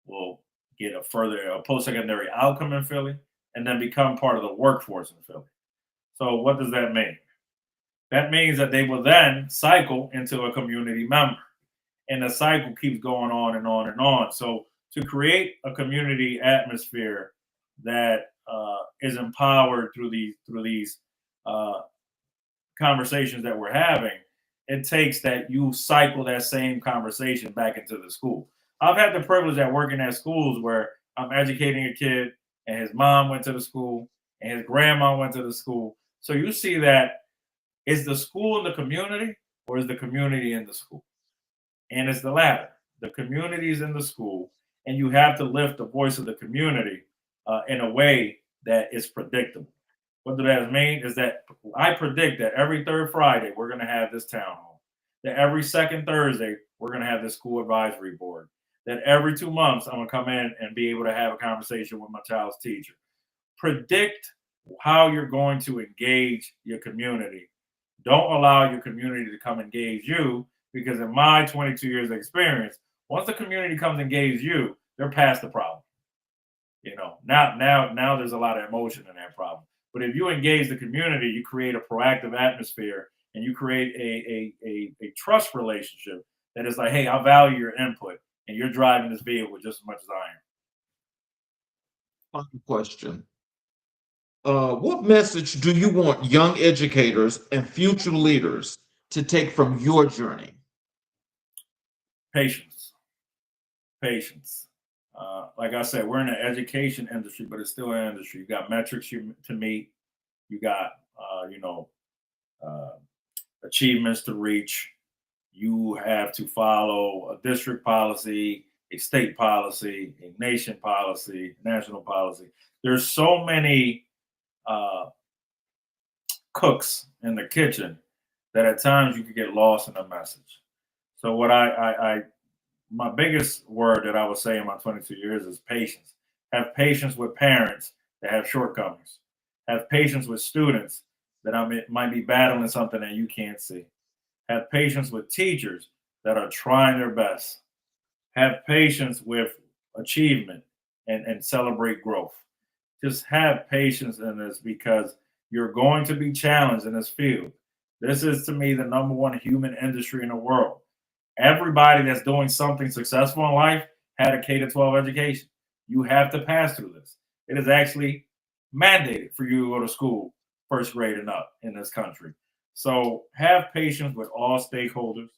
will get a post-secondary outcome in Philly, and then become part of the workforce in Philly. So what does that mean? That means that they will then cycle into a community member, and the cycle keeps going on and on and on. So to create a community atmosphere that is empowered through these uh, conversations that we're having, it takes that you cycle that same conversation back into the school. I've had the privilege at working at schools where I'm educating a kid and his mom went to the school and his grandma went to the school. So you see that is the school in the community or is the community in the school? And it's the latter. The community is in the school, and you have to lift the voice of the community in a way that is predictable. What does that mean? Is that I predict that every third Friday we're going to have this town hall. That every second Thursday we're going to have this school advisory board. That every 2 months I'm going to come in and be able to have a conversation with my child's teacher. Predict how you're going to engage your community. Don't allow your community to come engage you because in my 22 years of experience, once the community comes engage you, they're past the problem. Now there's a lot of emotion in that problem. But if you engage the community, you create a proactive atmosphere and you create a trust relationship that is like, hey, I value your input and you're driving this vehicle just as much as I am. Final question. What message do you want young educators and future leaders to take from your journey? Patience. Patience. Like I said, we're in the education industry, but it's still an industry. You got metrics to meet. You got, uh, achievements to reach. You have to follow a district policy, a state policy, a nation policy, national policy. There's so many uh, cooks in the kitchen that at times you could get lost in the message. So what I my biggest word that I would say in my 22 years is patience. Have patience with parents that have shortcomings. Have patience with students that might be battling something that you can't see. Have patience with teachers that are trying their best. Have patience with achievement and celebrate growth. Just have patience in this because you're going to be challenged in this field. This is to me the number one human industry in the world. Everybody that's doing something successful in life had a K to 12 education. You have to pass through this. It is actually mandated for you to go to school first grade and up in this country. So have patience with all stakeholders.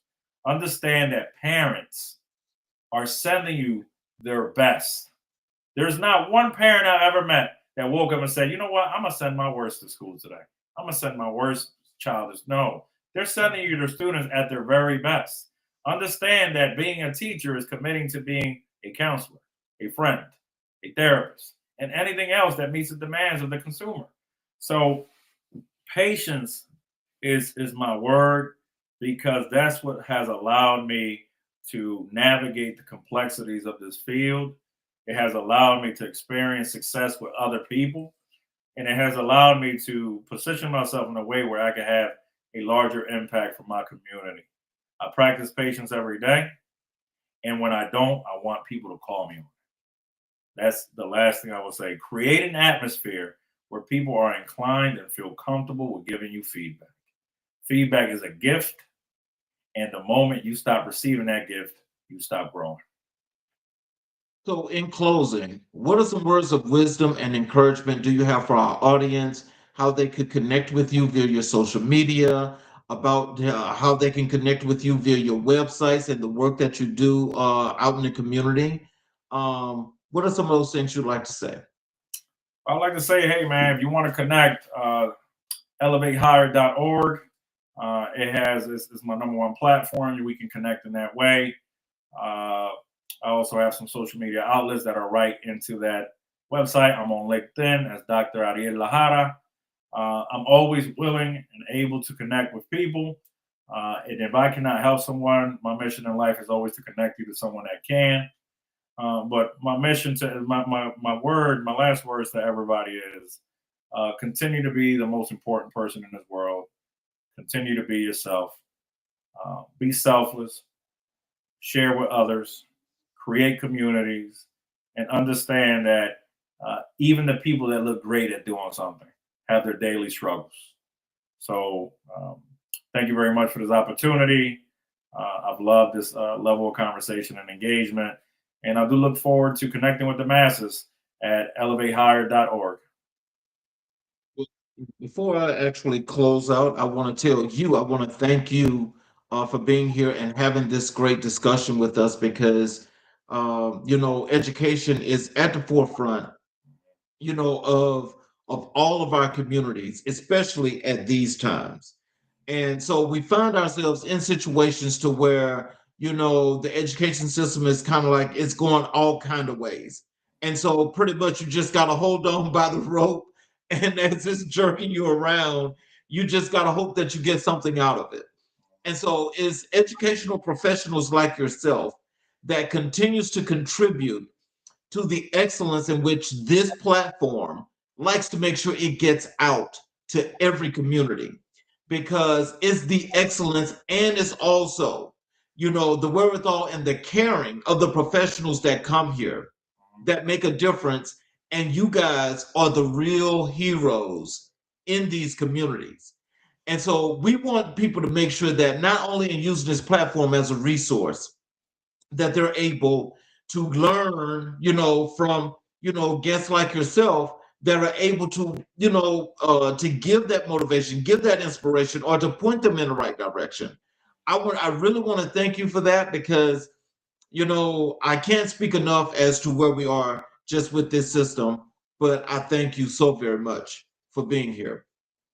Understand that parents are sending you their best. There's not one parent I've ever met that woke up and said, you know what, I'm going to send my worst to school today. I'm going to send my worst child. No, they're sending you their students at their very best. Understand that being a teacher is committing to being a counselor, a friend, a therapist, and anything else that meets the demands of the consumer. So patience is my word, because that's what has allowed me to navigate the complexities of this field. It has allowed me to experience success with other people, and it has allowed me to position myself in a way where I can have a larger impact for my community. I practice patience every day, and when I don't, I want people to call me on it. That's the last thing I will say. Create an atmosphere where people are inclined and feel comfortable with giving you feedback. Feedback is a gift, and the moment you stop receiving that gift, you stop growing. So, in closing, what are some words of wisdom and encouragement do you have for our audience? How they could connect with you via your social media, about how they can connect with you via your websites and the work that you do out in the community? What are some of those things you'd like to say? I'd like to say, hey, man, if you want to connect, elevatehigher.org. It's my number one platform. We can connect in that way. I also have some social media outlets that are right into that website. I'm on LinkedIn as Dr. Ariel Lajara. I'm always willing and able to connect with people. And if I cannot help someone, my mission in life is always to connect you to someone that can. But my mission to my last words to everybody is continue to be the most important person in this world. Continue to be yourself. Be selfless. Share with others. Create communities, and understand that even the people that look great at doing something have their daily struggles. So, thank you very much for this opportunity. I've loved this level of conversation and engagement, and I do look forward to connecting with the masses at elevatehigher.org. Before I actually close out, I want to thank you for being here and having this great discussion with us, because, education is at the forefront, of all of our communities, especially at these times. And so we find ourselves in situations to where, the education system is kind of like it's going all kind of ways. And so pretty much you just got to hold on by the rope. And as it's jerking you around, you just got to hope that you get something out of it. And so it's educational professionals like yourself that continues to contribute to the excellence in which this platform likes to make sure it gets out to every community, because it's the excellence, and it's also, the wherewithal and the caring of the professionals that come here that make a difference. And you guys are the real heroes in these communities. And so we want people to make sure that not only in using this platform as a resource, that they're able to learn, from, guests like yourself that are able to, to give that motivation, give that inspiration, or to point them in the right direction. I really want to thank you for that, because, I can't speak enough as to where we are just with this system, but I thank you so very much for being here.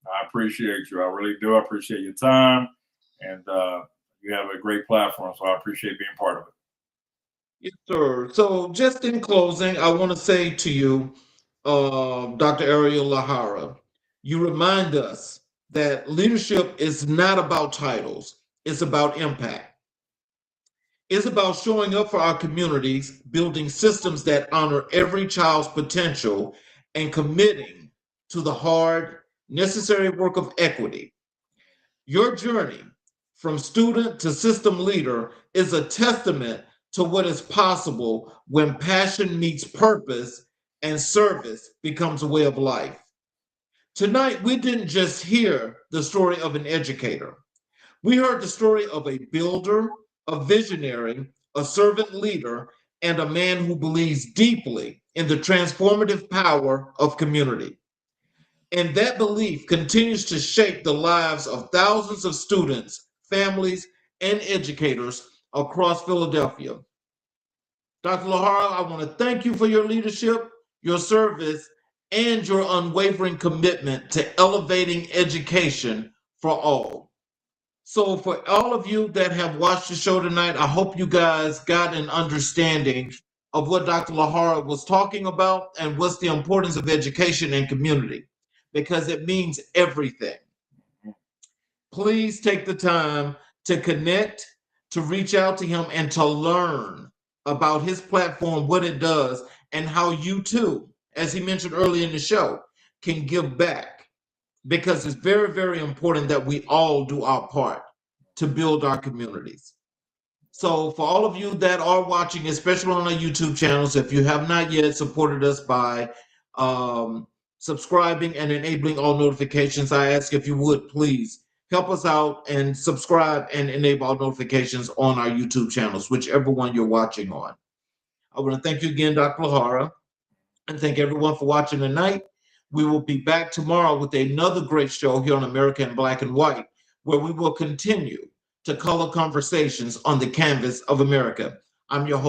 I appreciate you. I really do. I appreciate your time, and you have a great platform, so I appreciate being part of it. Yes, sir. So, just in closing, I want to say to you, Dr. Ariel Lajara, you remind us that leadership is not about titles, it's about impact. It's about showing up for our communities, building systems that honor every child's potential, and committing to the hard, necessary work of equity. Your journey from student to system leader is a testament to what is possible when passion meets purpose and service becomes a way of life. Tonight, we didn't just hear the story of an educator. We heard the story of a builder, a visionary, a servant leader, and a man who believes deeply in the transformative power of community. And that belief continues to shape the lives of thousands of students, families, and educators across Philadelphia. Dr. Lajara, I want to thank you for your leadership, your service, and your unwavering commitment to elevating education for all. So for all of you that have watched the show tonight, I hope you guys got an understanding of what Dr. Lajara was talking about and what's the importance of education and community, because it means everything. Please take the time to connect, to reach out to him, and to learn about his platform, what it does, and how you too, as he mentioned earlier in the show, can give back. Because it's very, very important that we all do our part to build our communities. So for all of you that are watching, especially on our YouTube channels, if you have not yet supported us by subscribing and enabling all notifications, I ask if you would please help us out and subscribe and enable all notifications on our YouTube channels, whichever one you're watching on. I want to thank you again, Dr. Lajara, and thank everyone for watching tonight. We will be back tomorrow with another great show here on America in Black and White, where we will continue to color conversations on the canvas of America. I'm your host.